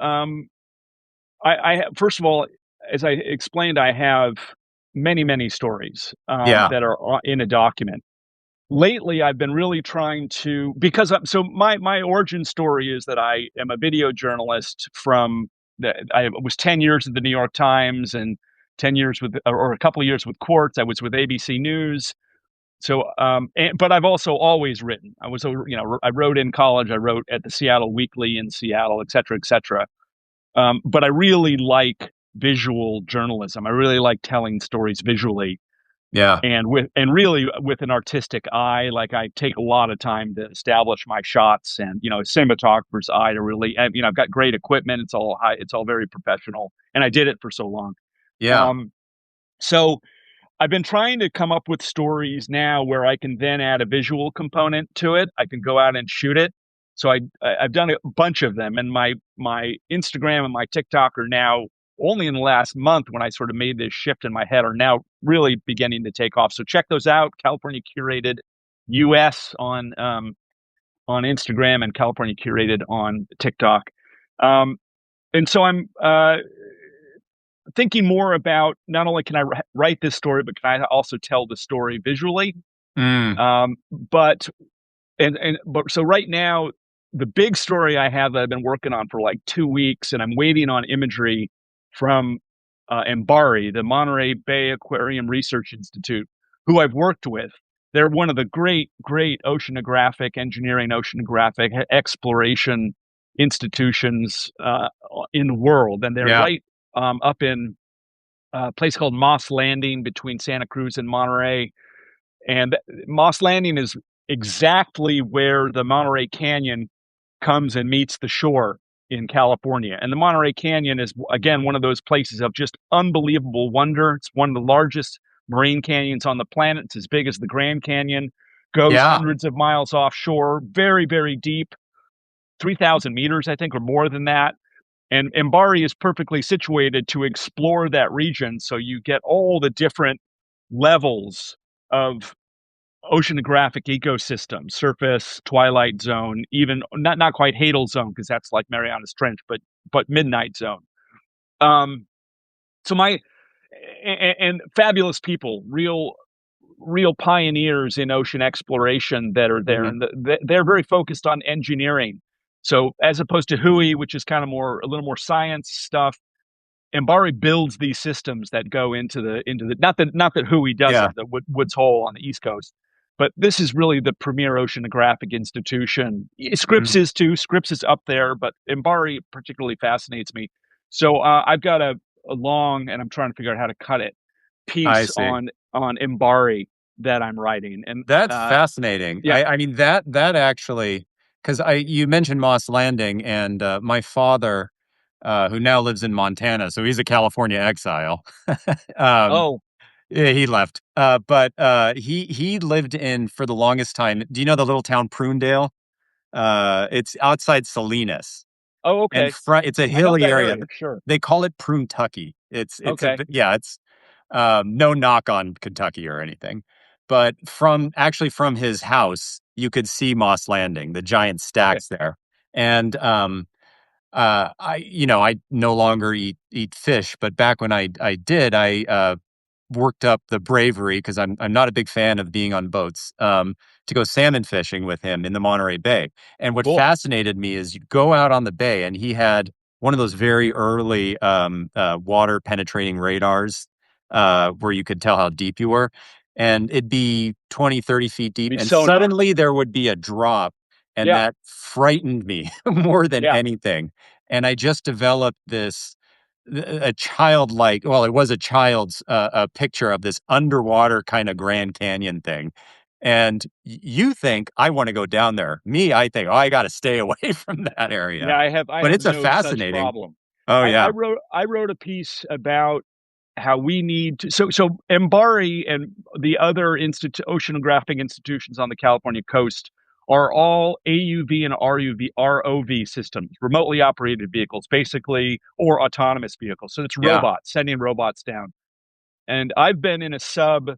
First of all, as I explained, I have many, many stories yeah, that are in a document. Lately, I've been really trying to because so my origin story is that I am a video journalist from I was 10 years at the New York Times and 10 years with or a couple of years with Quartz. I was with ABC News. So, but I've also always written. I wrote in college. I wrote at the Seattle Weekly in Seattle, et cetera, et cetera. But I really like visual journalism. I really like telling stories visually yeah, and really with an artistic eye. Like I take a lot of time to establish my shots and a cinematographer's eye to really. I've got great equipment. It's all high. It's all very professional, and I did it for so long. yeah, Um, so I've been trying to come up with stories now where I can then add a visual component to it. I can go out and shoot it. So I've done a bunch of them, and my Instagram and my TikTok are now only in the last month when I sort of made this shift in my head are now really beginning to take off. So check those out. California Curated US on Instagram and California Curated on TikTok. Um, and so I'm thinking more about not only can I write this story, but can I also tell the story visually? mm, But but so right now, the big story I have that I've been working on for like 2 weeks, and I'm waiting on imagery from MBARI, the Monterey Bay Aquarium Research Institute, who I've worked with. They're one of the great oceanographic, engineering, oceanographic exploration institutions in the world, and they're yeah, right up in a place called Moss Landing between Santa Cruz and Monterey. And Moss Landing is exactly where the Monterey Canyon comes and meets the shore in California. And the Monterey Canyon is, again, one of those places of just unbelievable wonder. It's one of the largest marine canyons on the planet. It's as big as the Grand Canyon, goes yeah, hundreds of miles offshore, very, very deep, 3,000 meters, I think, or more than that. And MBARI is perfectly situated to explore that region. So you get all the different levels of oceanographic ecosystem, surface, twilight zone, even not quite Hadal zone, because that's like Mariana's Trench, but midnight zone. Um, so my and fabulous people, real pioneers in ocean exploration that are there, mhm, and they're very focused on engineering. So as opposed to Hui, which is kind of more a little more science stuff, MBARI builds these systems that go into the not that Hui yeah, doesn't, the Woods Hole on the East Coast, but this is really the premier oceanographic institution. Scripps mm, is too. Scripps is up there, but MBARI particularly fascinates me. So I've got a long, and I'm trying to figure out how to cut it, I piece see. on MBARI that I'm writing, and That's fascinating. yeah. I mean that actually, because I you mentioned Moss Landing, and my father, who now lives in Montana, so he's a California exile. um, Oh, yeah, he left, but he lived in for the longest time. Do you know the little town Prunedale? It's outside Salinas. And okay. front it's a I know hilly that area. area. Sure. They call it Prune-tucky. Okay. It's, no knock on Kentucky or anything, but from his house, you could see Moss Landing, the giant Okay. stacks there. And, I no longer eat fish, but back when I did, I worked up the bravery because I'm not a big fan of being on boats, to go salmon fishing with him in the Monterey Bay. And what Cool. fascinated me is you go out on the bay, and he had one of those very early water penetrating radars, where you could tell how deep you were, and it'd be 20, 30 feet deep, Be and sonar. suddenly there would be a drop, and Yeah. that frightened me more than Yeah. anything. And I just developed this a childlike, well, it was a child's a picture of this underwater kind of Grand Canyon thing. And you think I want to go down there. Me, I think, oh, I got to stay away from that area. Yeah, I But have it's a no such fascinating. problem. Oh I yeah. wrote a piece about how we need to. So MBARI and the other oceanographic institutions on the California coast are all AUV and ROV systems, remotely operated vehicles, basically, or autonomous vehicles. So it's Yeah. robots, sending robots down. And I've been in a sub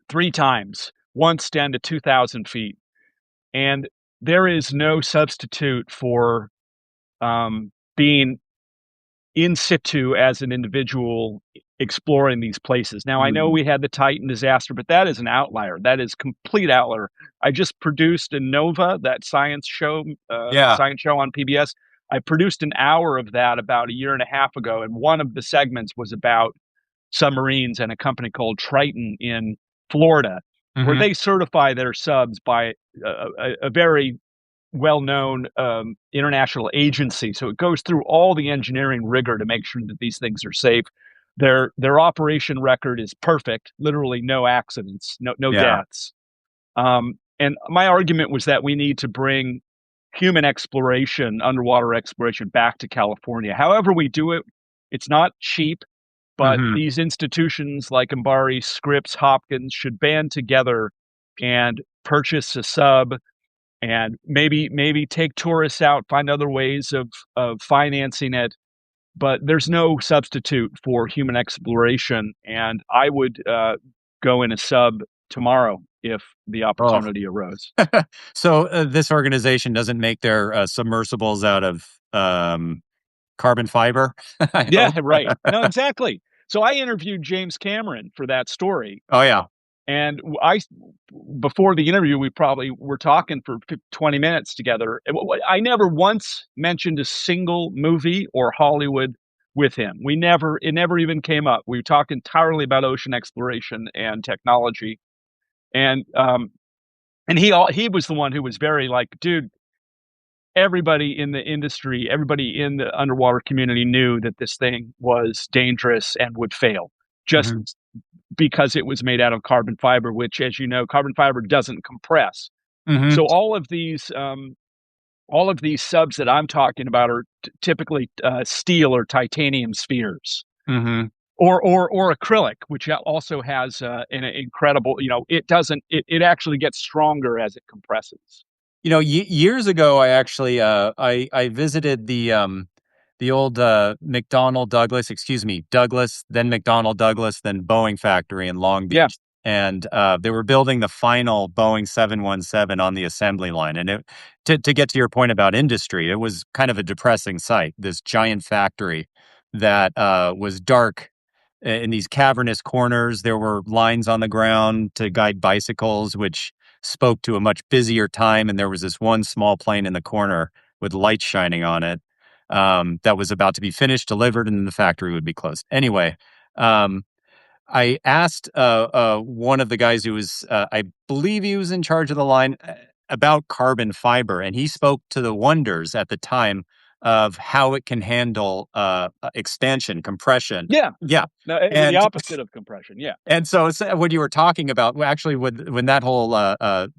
3 times, once down to 2,000 feet. And there is no substitute for being in situ as an individual exploring these places. Now, I know Mm. we had the Titan disaster, but that is an outlier. That is complete outlier. I just produced a Nova, that Yeah. science show on PBS. I produced an hour of that about a year and a half ago, and one of the segments was about submarines and a company called Triton in Florida, where Hmm. they certify their subs by a very well-known international agency. So it goes through all the engineering rigor to make sure that these things are safe. Their operation record is perfect, literally no accidents, no Yeah. deaths. And my argument was that we need to bring human exploration, underwater exploration, back to California. However we do it, it's not cheap, but Hmm. these institutions like MBARI, Scripps, Hopkins should band together and purchase a sub and maybe take tourists out, find other ways of financing it. But there's no substitute for human exploration, and I would go in a sub tomorrow if the Oh. opportunity arose. So this organization doesn't make their submersibles out of carbon fiber, I Yeah, hope. right. No, exactly. So I interviewed James Cameron for that story, Oh, yeah. and I before the interview we probably were talking for 20 minutes together. I never once mentioned a single movie or Hollywood with him. It never even came up. We talked entirely about ocean exploration and technology, and he was the one who was very like, dude, everybody in the industry, everybody in the underwater community knew that this thing was dangerous and would fail, just Hmm. because it was made out of carbon fiber, which, as you know, carbon fiber doesn't compress. Hmm. So all of these subs that I'm talking about are typically steel or titanium spheres, Hmm. or acrylic, which also has an incredible. It actually gets stronger as it compresses. Years ago, I actually I visited the old McDonnell Douglas, excuse me, Douglas, then McDonnell Douglas, then Boeing factory in Long Yeah, Beach, and they were building the final Boeing 717 on the assembly line. And to get to your point about industry, it was kind of a depressing sight. This giant factory that was dark in these cavernous corners. There were lines on the ground to guide bicycles, which spoke to a much busier time. And there was this one small plane in the corner with lights shining on it that was about to be finished, delivered, and then the factory would be closed. Anyway, um, I asked one of the guys who was, I believe he was in charge of the line, about carbon fiber, and he spoke to the wonders at the time of how it can handle expansion, compression. yeah. Yeah, No, the and opposite of compression. Yeah. so when you were talking about, well, actually, when that whole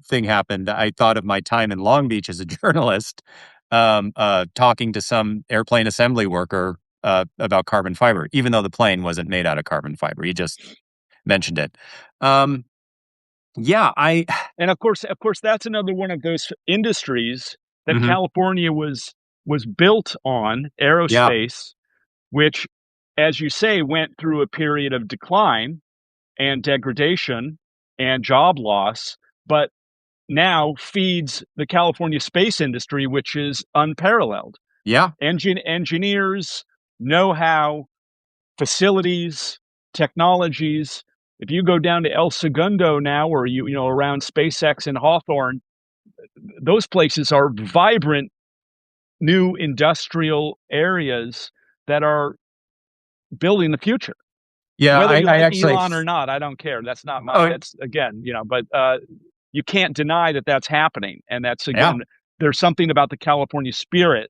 thing happened, I thought of my time in Long Beach as a journalist, talking to some airplane assembly worker about carbon fiber, even though the plane wasn't made out of carbon fiber. He just mentioned it. Um, yeah, I. And of course, that's another one of those industries that Mhm. California was built on, Yeah, aerospace, which, as you say, went through a period of decline and degradation and job loss, but now feeds the California space industry, which is unparalleled. yeah, Engineers, know-how, facilities, technologies. If you go down to El Segundo now, or around SpaceX and Hawthorne, those places are vibrant new industrial areas that are building the future. yeah. Whether you I like actually. Elon or not, I don't care. That's not my. Oh, That's again, but you can't deny that that's happening, and that's yeah. again. There's something about the California spirit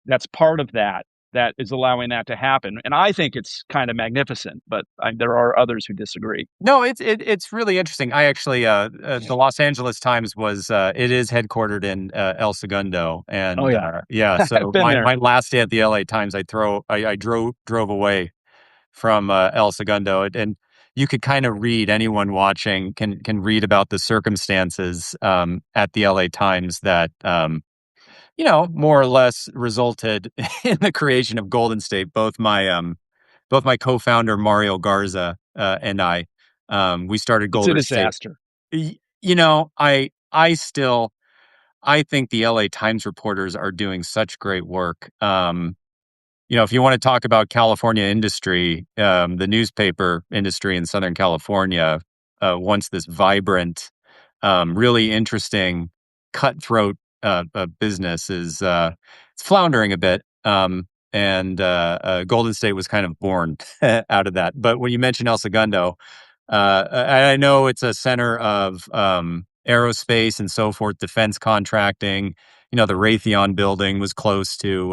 that's part of that is allowing that to happen, and I think it's kind of magnificent. But there are others who disagree. No, it's really interesting. I actually the Los Angeles Times was it is headquartered in El Segundo, Oh and yeah, yeah. I've So been my there. last day at the LA Times, I drove away from El Segundo, and you could kind of read, anyone watching can read about the circumstances at the LA Times that more or less resulted in the creation of Golden State. Both my co-founder Mario Garza and I, we started It's a Golden State. disaster. I think the LA Times reporters are doing such great work. If you want to talk about California industry, the newspaper industry in Southern California, once this vibrant, really interesting, cutthroat business is it's floundering a bit. And Golden State was kind of born out of that. But when you mention El Segundo, I know it's a center of aerospace and so forth, defense contracting. The Raytheon building was close to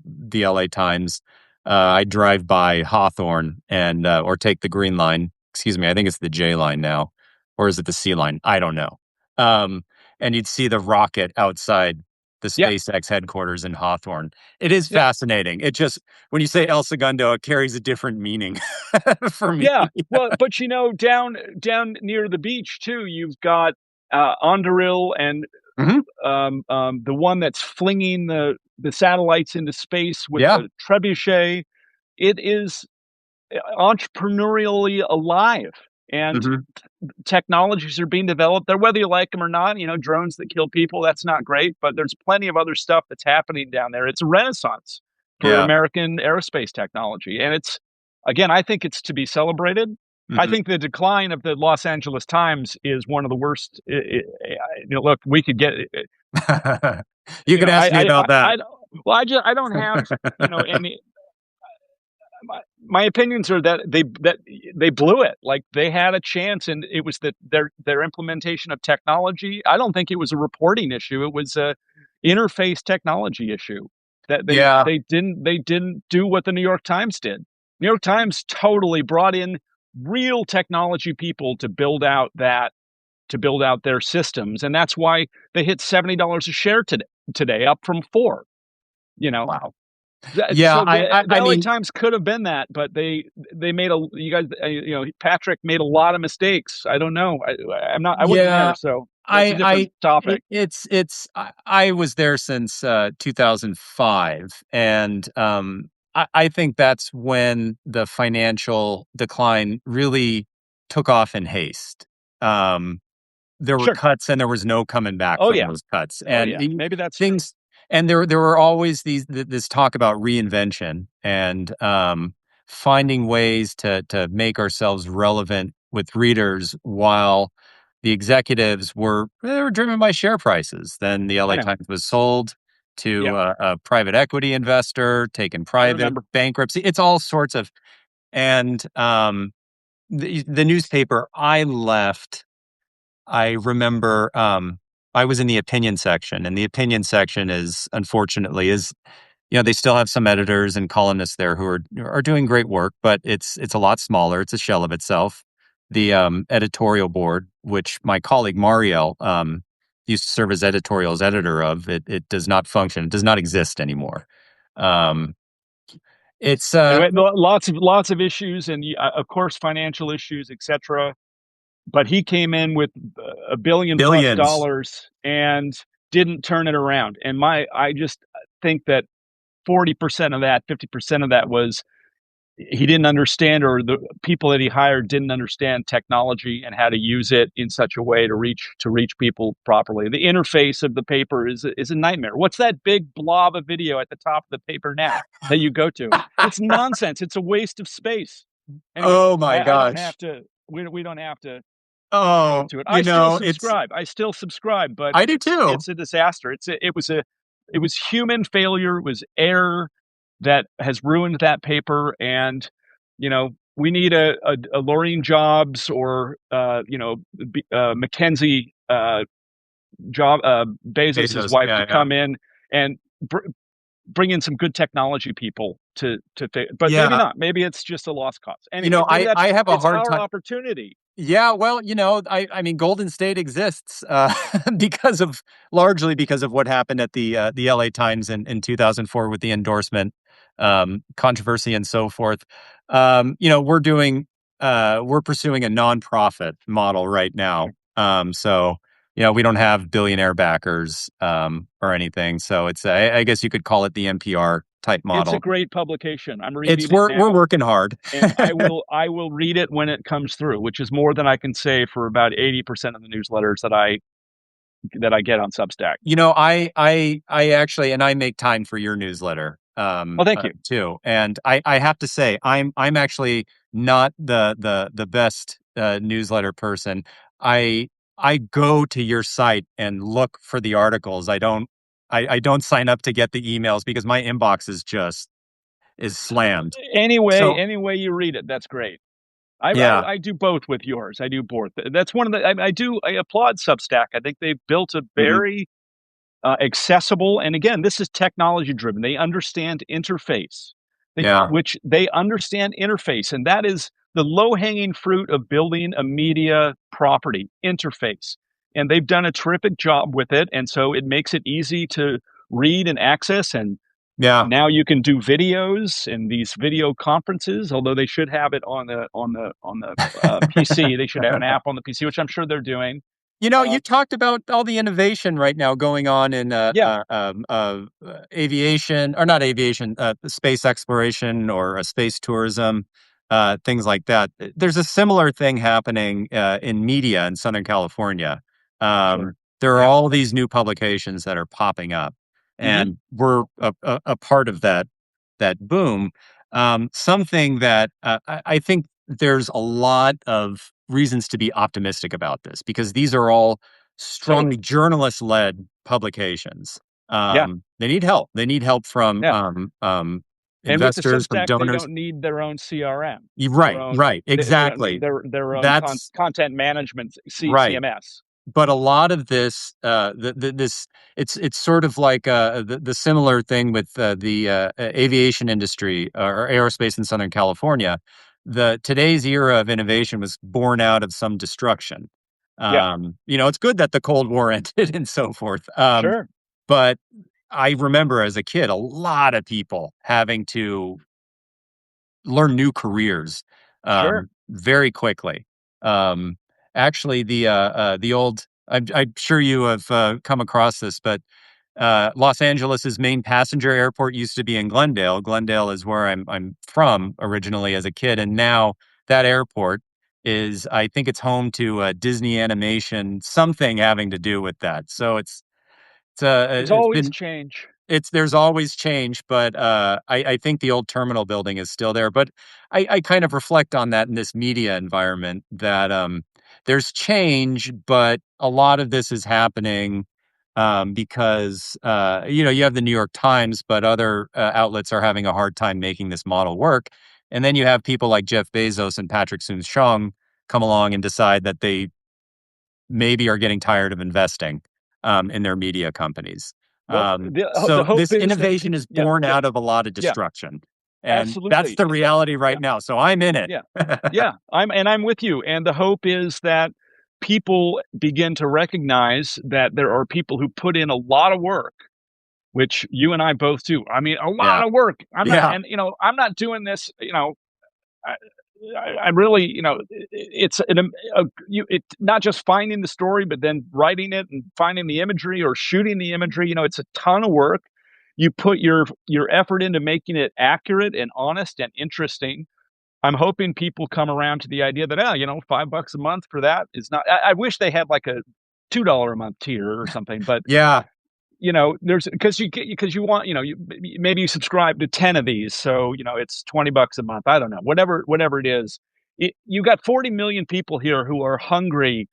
the LA Times. I drive by Hawthorne and or take the Green Line. Excuse me, I think it's the J line now, or is it the C line? I don't know. And you'd see the rocket outside the Yeah, SpaceX headquarters in Hawthorne. It is yeah, fascinating. It just, when you say El Segundo, it carries a different meaning for me. yeah. Well, but down near the beach too, you've got Onderil and Hmm. the one that's flinging the satellites into space with Yeah. the trebuchet. It is entrepreneurially alive, and Hmm. technologies are being developed there, whether you like them or not. Drones that kill people, that's not great, but there's plenty of other stuff that's happening down there. It's a renaissance for Yeah. American aerospace technology. And again, I think it's to be celebrated. I Hmm. think the decline of the Los Angeles Times is one of the worst. Look, we could get, You could ask me about that. well, I don't have, any, my opinions are that they blew it. Like, they had a chance, and it was that their implementation of technology. I don't think it was a reporting issue. It was a interface technology issue that Yeah. they didn't do what the New York Times did. New York Times totally brought in real technology people to build out their systems, and that's why they hit $70 a share today, up from 4. You know, Wow. Yeah. so I, I, the I LA mean, Times could have been that, but they made you guys, Patrick made a lot of mistakes. I don't know. I wasn't there, yeah. so that's a I, different I, topic. I was there since 2005, and I think that's when the financial decline really took off in haste. Um, there were Sure. cuts and there was no coming back Oh from yeah. those cuts, Oh and yeah. Maybe that's true. things, and there were always this talk about reinvention and finding ways to make ourselves relevant with readers, while the executives they were driven by share prices. Then the I LA know. Times was sold to Yeah, a private equity investor, taken I private, remember. bankruptcy. It's all sorts of, and the newspaper I left, I remember, I was in the opinion section, and the opinion section is, unfortunately, they still have some editors and columnists there who are doing great work, but it's a lot smaller. It's a shell of itself. The editorial board, which my colleague Mario used to serve as editor of, it does not function. It does not exist anymore. Um, it's Anyway, lots of issues, and of course financial issues, etc. But he came in with a billion plus billions. dollars and didn't turn it around. And I just think that 40% of that, 50% of that was he didn't understand, or the people that he hired didn't understand technology and how to use it in such a way to reach people properly. The interface of the paper is a nightmare. What's that big blob of video at the top of the paper now that you go to? It's nonsense. It's a waste of space. Anyway, Oh my I don't have gosh. to. We don't have to go Oh, into it. I still it's subscribe. But I do too. it's a disaster. It was human failure. It was error that has ruined that paper. And we need a Laureen Jobs, or Mackenzie, job Bezos's Bezos. wife, to Yeah, yeah. come in and bring in some good technology people but maybe Yeah. not. Maybe it's just a lost cause. Anyway, maybe I have a it's hard our time. opportunity. Yeah, well, I mean, Golden State exists largely because of what happened at the LA Times in 2004 with the endorsement controversy and so forth. we're pursuing a nonprofit model right now. So we don't have billionaire backers or anything. So I guess you could call it the NPR type It's a model. great publication. I'm It's reading it we're now, working hard. and I will read it when it comes through, which is more than I can say for about 80% of the newsletters that I get on Substack. I actually, and I make time for your newsletter, Well, thank you. too. And I have to say, I'm actually not the best newsletter person. I I go to your site and look for the articles. I don't sign up to get the emails because my inbox is slammed. So Any way you read it, that's great. yeah. I do both with yours. I do both. That's one of the I applaud Substack. I think they've built a Mhm. very accessible, and again, this is technology driven. They understand interface, Yeah. they understand interface, and that is the low hanging fruit of building a media property interface. And they've done a terrific job with it, and so it makes it easy to read and access. And Yeah. now you can do videos in these video conferences. Although they should have it on the PC, they should have an app on the PC, which I'm sure they're doing. You Uh, talked about all the innovation right now going on in yeah, aviation, or not aviation, space exploration or space tourism, things like that. There's a similar thing happening in media in Southern California. sure, There are yeah. all these new publications that are popping up, Hmm. and we're a part of that boom. Something that I think there's a lot of reasons to be optimistic about this because these are all strongly Totally. journalist-led publications. Yeah, They need help. They need help from yeah. And with the investors, from Substack, they donors. don't need their own CRM, their Right, own right, exactly. their own That's content management right. CMS. But a lot of this, this it's sort of like the similar thing with the aviation industry or aerospace in Southern California. The today's era of innovation was born out of some destruction. Yeah, It's good that the Cold War ended and so forth. sure, But I remember as a kid, a lot of people having to learn new careers sure. very quickly. Um, Actually, the old I'm sure you have come across this, but Los Angeles's main passenger airport used to be in Glendale. Glendale is where I'm from originally as a kid, and now that airport is, I think it's home to Disney animation, something having to do with that. So There's it's always been change. it's there's always change, but I think the old terminal building is still there. But I kind of reflect on that in this media environment that there's change, but a lot of this is happening because you have the New York Times, but other outlets are having a hard time making this model work. And then you have people like Jeff Bezos and Patrick Soon-Shiong come along and decide that they maybe are getting tired of investing in their media companies. Well, the So hope this is that innovation is yeah, born yeah, out of a lot of yeah, destruction. And that's absolutely. the reality right Yeah, now. So I'm in it. yeah, yeah. I'm with you. And the hope is that people begin to recognize that there are people who put in a lot of work, which you and I both do. I mean, a lot Yeah. of work. Yeah. I'm not doing this. I, I really, it's not just finding the story, but then writing it and finding the imagery or shooting the imagery. It's a ton of work. You put your effort into making it accurate and honest and interesting. I'm hoping people come around to the idea that, $5 a month for that is not. I wish they had like a $2 a month tier or something, but Yeah. there's because you want, maybe you subscribe to 10 of these, so it's $20 a month. I don't know, whatever it is. You got 40 million people here who are hungry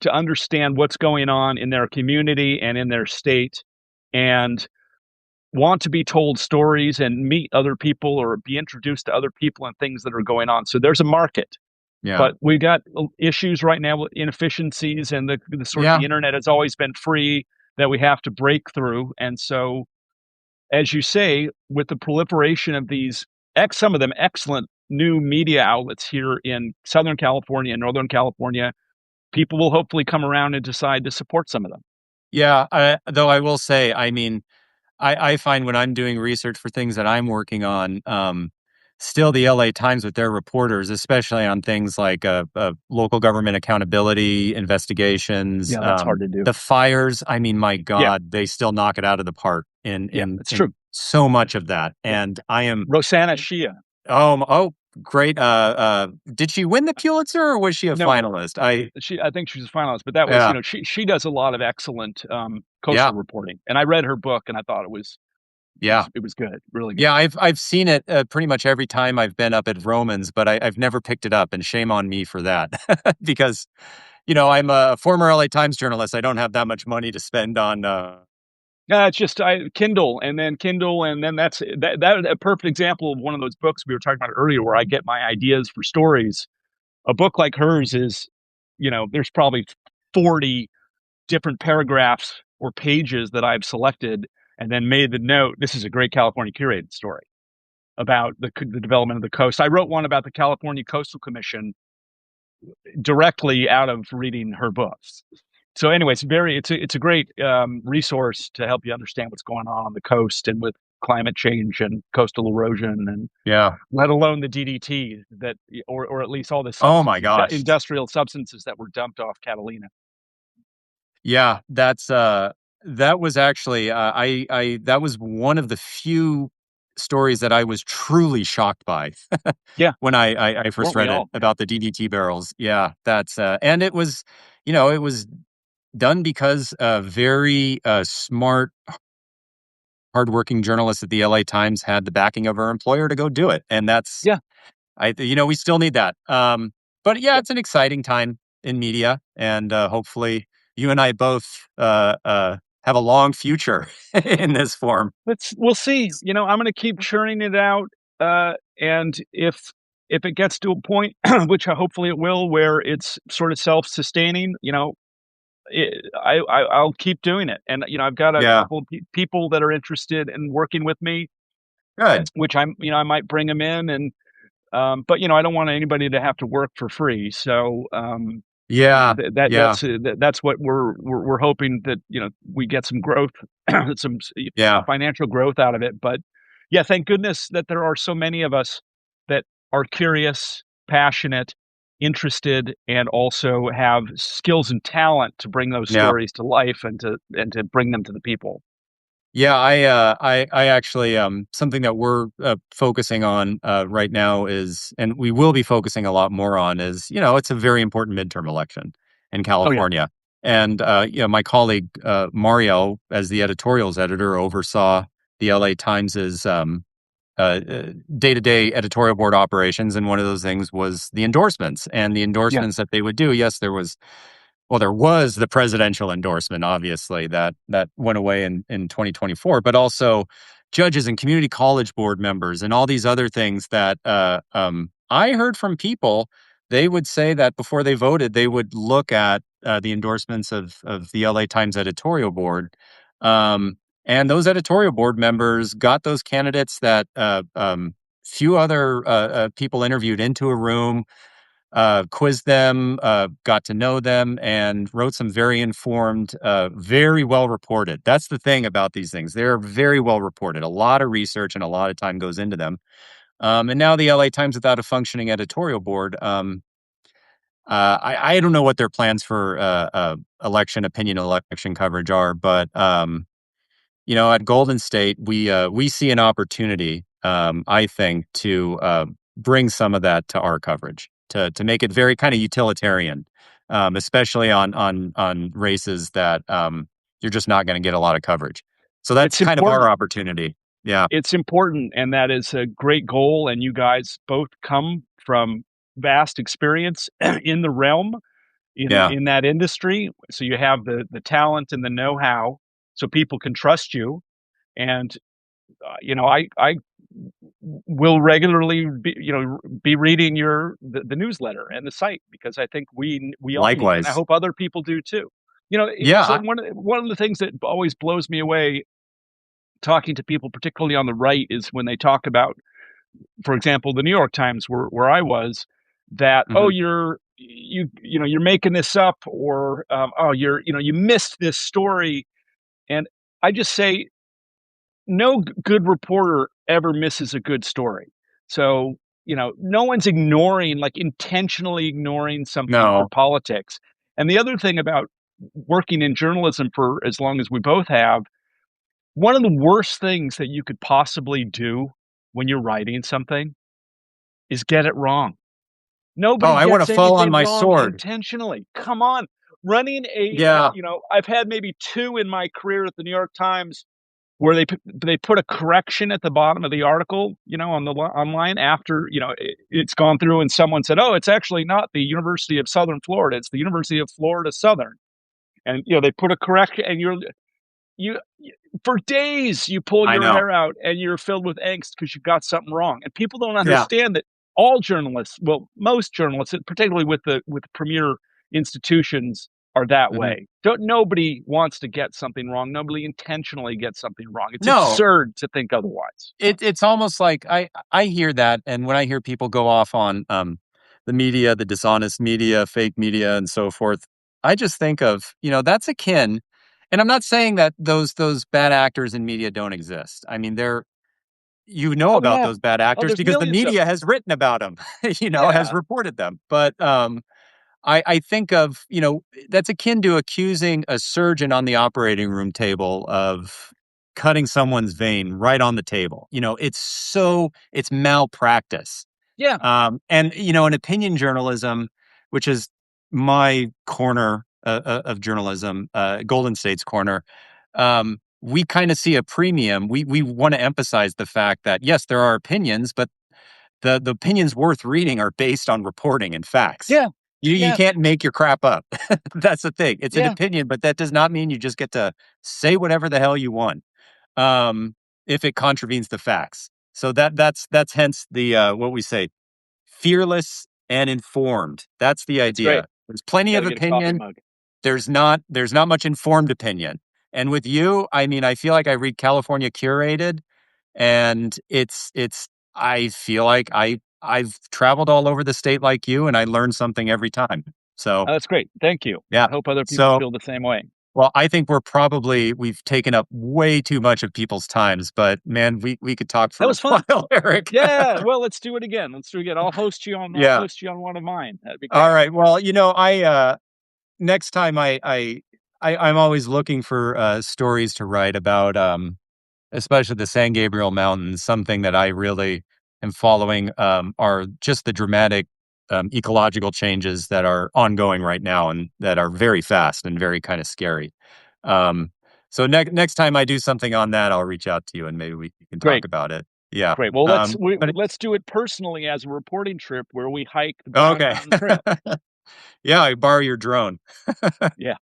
to understand what's going on in their community and in their state, and want to be told stories and meet other people or be introduced to other people and things that are going on. So there's a market. Yeah. But we got issues right now with inefficiencies, and the sort of Yeah. the internet has always been free that we have to break through. And so, as you say, with the proliferation of these some of them excellent new media outlets here in Southern California and Northern California, people will hopefully come around and decide to support some of them. Yeah. Though I will say, I mean, I find when I'm doing research for things that I'm working on, still the LA Times with their reporters, especially on things like local government accountability, investigations, Yeah, that's hard to do. the fires. I mean, my Yeah, God, they still knock it out of the park yeah, in it's in true. so much of that. Yeah, And I am Rosanna Shia. oh great. Did she win the Pulitzer or was she a No, finalist? I think she was a finalist, but that was, Yeah, she does a lot of excellent yeah, coastal reporting, and I read her book, and I thought yeah. it was good, really good. Yeah, I've seen it pretty much every time I've been up at Romans, but I've never picked it up, and shame on me for that. Because, I'm a former LA Times journalist. I don't have that much money to spend on. It's just Kindle, and then that a perfect example of one of those books we were talking about earlier, where I get my ideas for stories. A book like hers is, there's probably 40 different paragraphs or pages that I've selected and then made the note. This is a great California curated story about the development of the coast. I wrote one about the California Coastal Commission directly out of reading her books. So anyway, it's a great resource to help you understand what's going on the coast and with climate change and coastal erosion, and Yeah. let alone the DDT that, or at least all the Oh my gosh. industrial substances that were dumped off Catalina. Yeah, that was actually I that was one of the few stories that I was truly shocked by Yeah, when I first weren't we read it all? about the DDT barrels. Yeah, that's and it was done because very smart, hardworking journalists at the LA Times had the backing of our employer to go do it, and that's Yeah, we still need that. But yeah, yeah. it's an exciting time in media, and hopefully, you and I both have a long future in this form. We'll see. I'm going to keep churning it out, and if it gets to a point, which hopefully it will, where it's sort of self-sustaining, I'll keep doing it. And I've got a Yeah, couple of people that are interested in working with me, good. which I might bring them in, and but I don't want anybody to have to work for free. So Yeah, yeah, that's what we're hoping, that we get some growth, some yeah, financial growth out of it. But yeah, thank goodness that there are so many of us that are curious, passionate, interested, and also have skills and talent to bring those yeah. stories to life, and to bring them to the people. Yeah, I actually something that we're focusing on right now is, and we will be focusing a lot more on is, it's a very important midterm election in Oh yeah, California, and my colleague Mario, as the editorials editor, oversaw the LA Times's day-to-day editorial board operations, and one of those things was the endorsements and the yeah. endorsements that they would do. Yes, there was the presidential endorsement, obviously, that went away in 2024, but also judges and community college board members and all these other things that I heard from people. They would say that before they voted, they would look at the endorsements of the LA Times editorial board. And those editorial board members got those candidates that few other people interviewed into a room, quizzed them, got to know them, and wrote some very informed, very well reported. That's the thing about these things. They're very well reported. A lot of research and a lot of time goes into them. And now the LA Times, without a functioning editorial board, I don't know what their plans for opinion election coverage are, but at Golden State, we see an opportunity, I think, to bring some of that to our coverage, to make it very kind of utilitarian, especially on races that you're just not going to get a lot of coverage. So that's It's kind of our important. opportunity. Yeah, It's important, and that is a great goal. And you guys both come from vast experience in the realm, yeah, in that industry, so you have the talent and the know-how, so people can trust you. And I will regularly be reading the newsletter and the site, because I think we all need it, and I likewise. hope other people do too. Yeah, It's like one of the things that always blows me away talking to people, particularly on the right, is when they talk about, for example, the New York Times, where I was, that, oh, mhm. you're making this up, or oh, you missed this story. And I just say, no good reporter ever misses a good story. So, no one's ignoring, like intentionally ignoring something for No. politics. And the other thing about working in journalism for as long as we both have, one of the worst things that you could possibly do when you're writing something is get it wrong. Oh, Nobody I want to gets fall on anything my wrong sword. intentionally. Come on. Running Yeah. I've had maybe two in my career at the New York Times where they put a correction at the bottom of the article, on the online after, it's gone through and someone said, "Oh, it's actually not the University of Southern Florida, it's the University of Florida Southern." And they put a correction, and you for days you pull I your know. hair out and you're filled with angst because you got something wrong. And people don't Yeah. understand that all journalists, well, most journalists, particularly with premier institutions, are that Mhm. way. Nobody wants to get something wrong. Nobody intentionally gets something wrong. It's No, absurd to think otherwise. it's almost like I hear that, and when I hear people go off on the media, the dishonest media, fake media, and so forth, I just think of, that's akin. And I'm not saying that those bad actors in media don't exist. I mean, they're Oh about yeah. those bad Oh, actors there's because the millions of media them. has written about them, has Yeah. reported them. But I think of, that's akin to accusing a surgeon on the operating room table of cutting someone's vein right on the table. It's malpractice. Yeah. And, in opinion journalism, which is my corner of journalism, Golden State's corner, we kind of see a premium. We want to emphasize the fact that, yes, there are opinions, but the opinions worth reading are based on reporting and facts. Yeah. You Yeah. can't make your crap up. That's the thing. It's an Yeah. opinion, but that does not mean you just get to say whatever the hell you want, um, if it contravenes the facts. So that's hence the what we say, fearless and informed. That's the That's great. idea. There's plenty Got of to get a coffee opinion. mug. There's not much informed opinion. And with you, I mean, I feel like I read California Curated, and it's I feel like I've traveled all over the state like you, and I learn something every time. So, Oh, that's great. Thank you. yeah. I hope other people So, feel the same way. well, I think we've taken up way too much of people's times, but man, we could talk That for a was fun. while, Eric. Yeah. Well, let's do it again. Let's do it again. I'll Yeah. host you on one of mine. That'd be All great. right. Well, I next time I'm always looking for stories to write about, especially the San Gabriel Mountains. Something that I really am following are just the dramatic ecological changes that are ongoing right now and that are very fast and very kind of scary. Um, so next time I do something on that, I'll reach out to you and maybe we can talk Great. about it. Yeah. Great. Well, But let's do it personally as a reporting trip where we hike the Brown okay. Mountain Trail. Yeah, I borrow your drone. Yeah.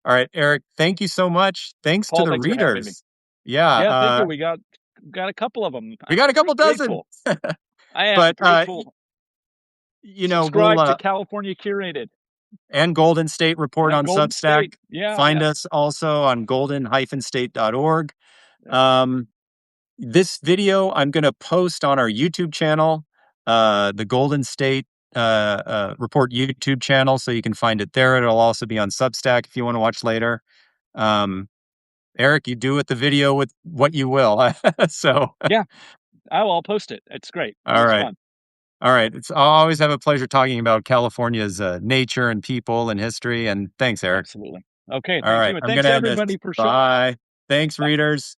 All right, Eric, thank you so much. Thanks to Paul, the thanks for having me. readers. Yeah, Yeah, thank you. We got a couple of them. we I'm got a couple pretty dozen. grateful. I am But grateful. we'll Subscribe to California Curated and Golden State Report and on Golden Substack. State. Yeah, Find yeah. us also on golden-state.org. Yeah. Um, this video I'm going to post on our YouTube channel, the Golden State Report YouTube channel, so you can find it there. It'll also be on Substack if you want to watch later. Um, Eric, you do with the video with what you will. So, Yeah. I'll post it. It's great. It all was right. fun. All right. I always have a pleasure talking about California's nature and people and history. And thanks, Eric. Absolutely. Okay. All Thank right. you. And I'm going thanks to end this. everybody for showing up. Bye. Thanks, Bye. readers.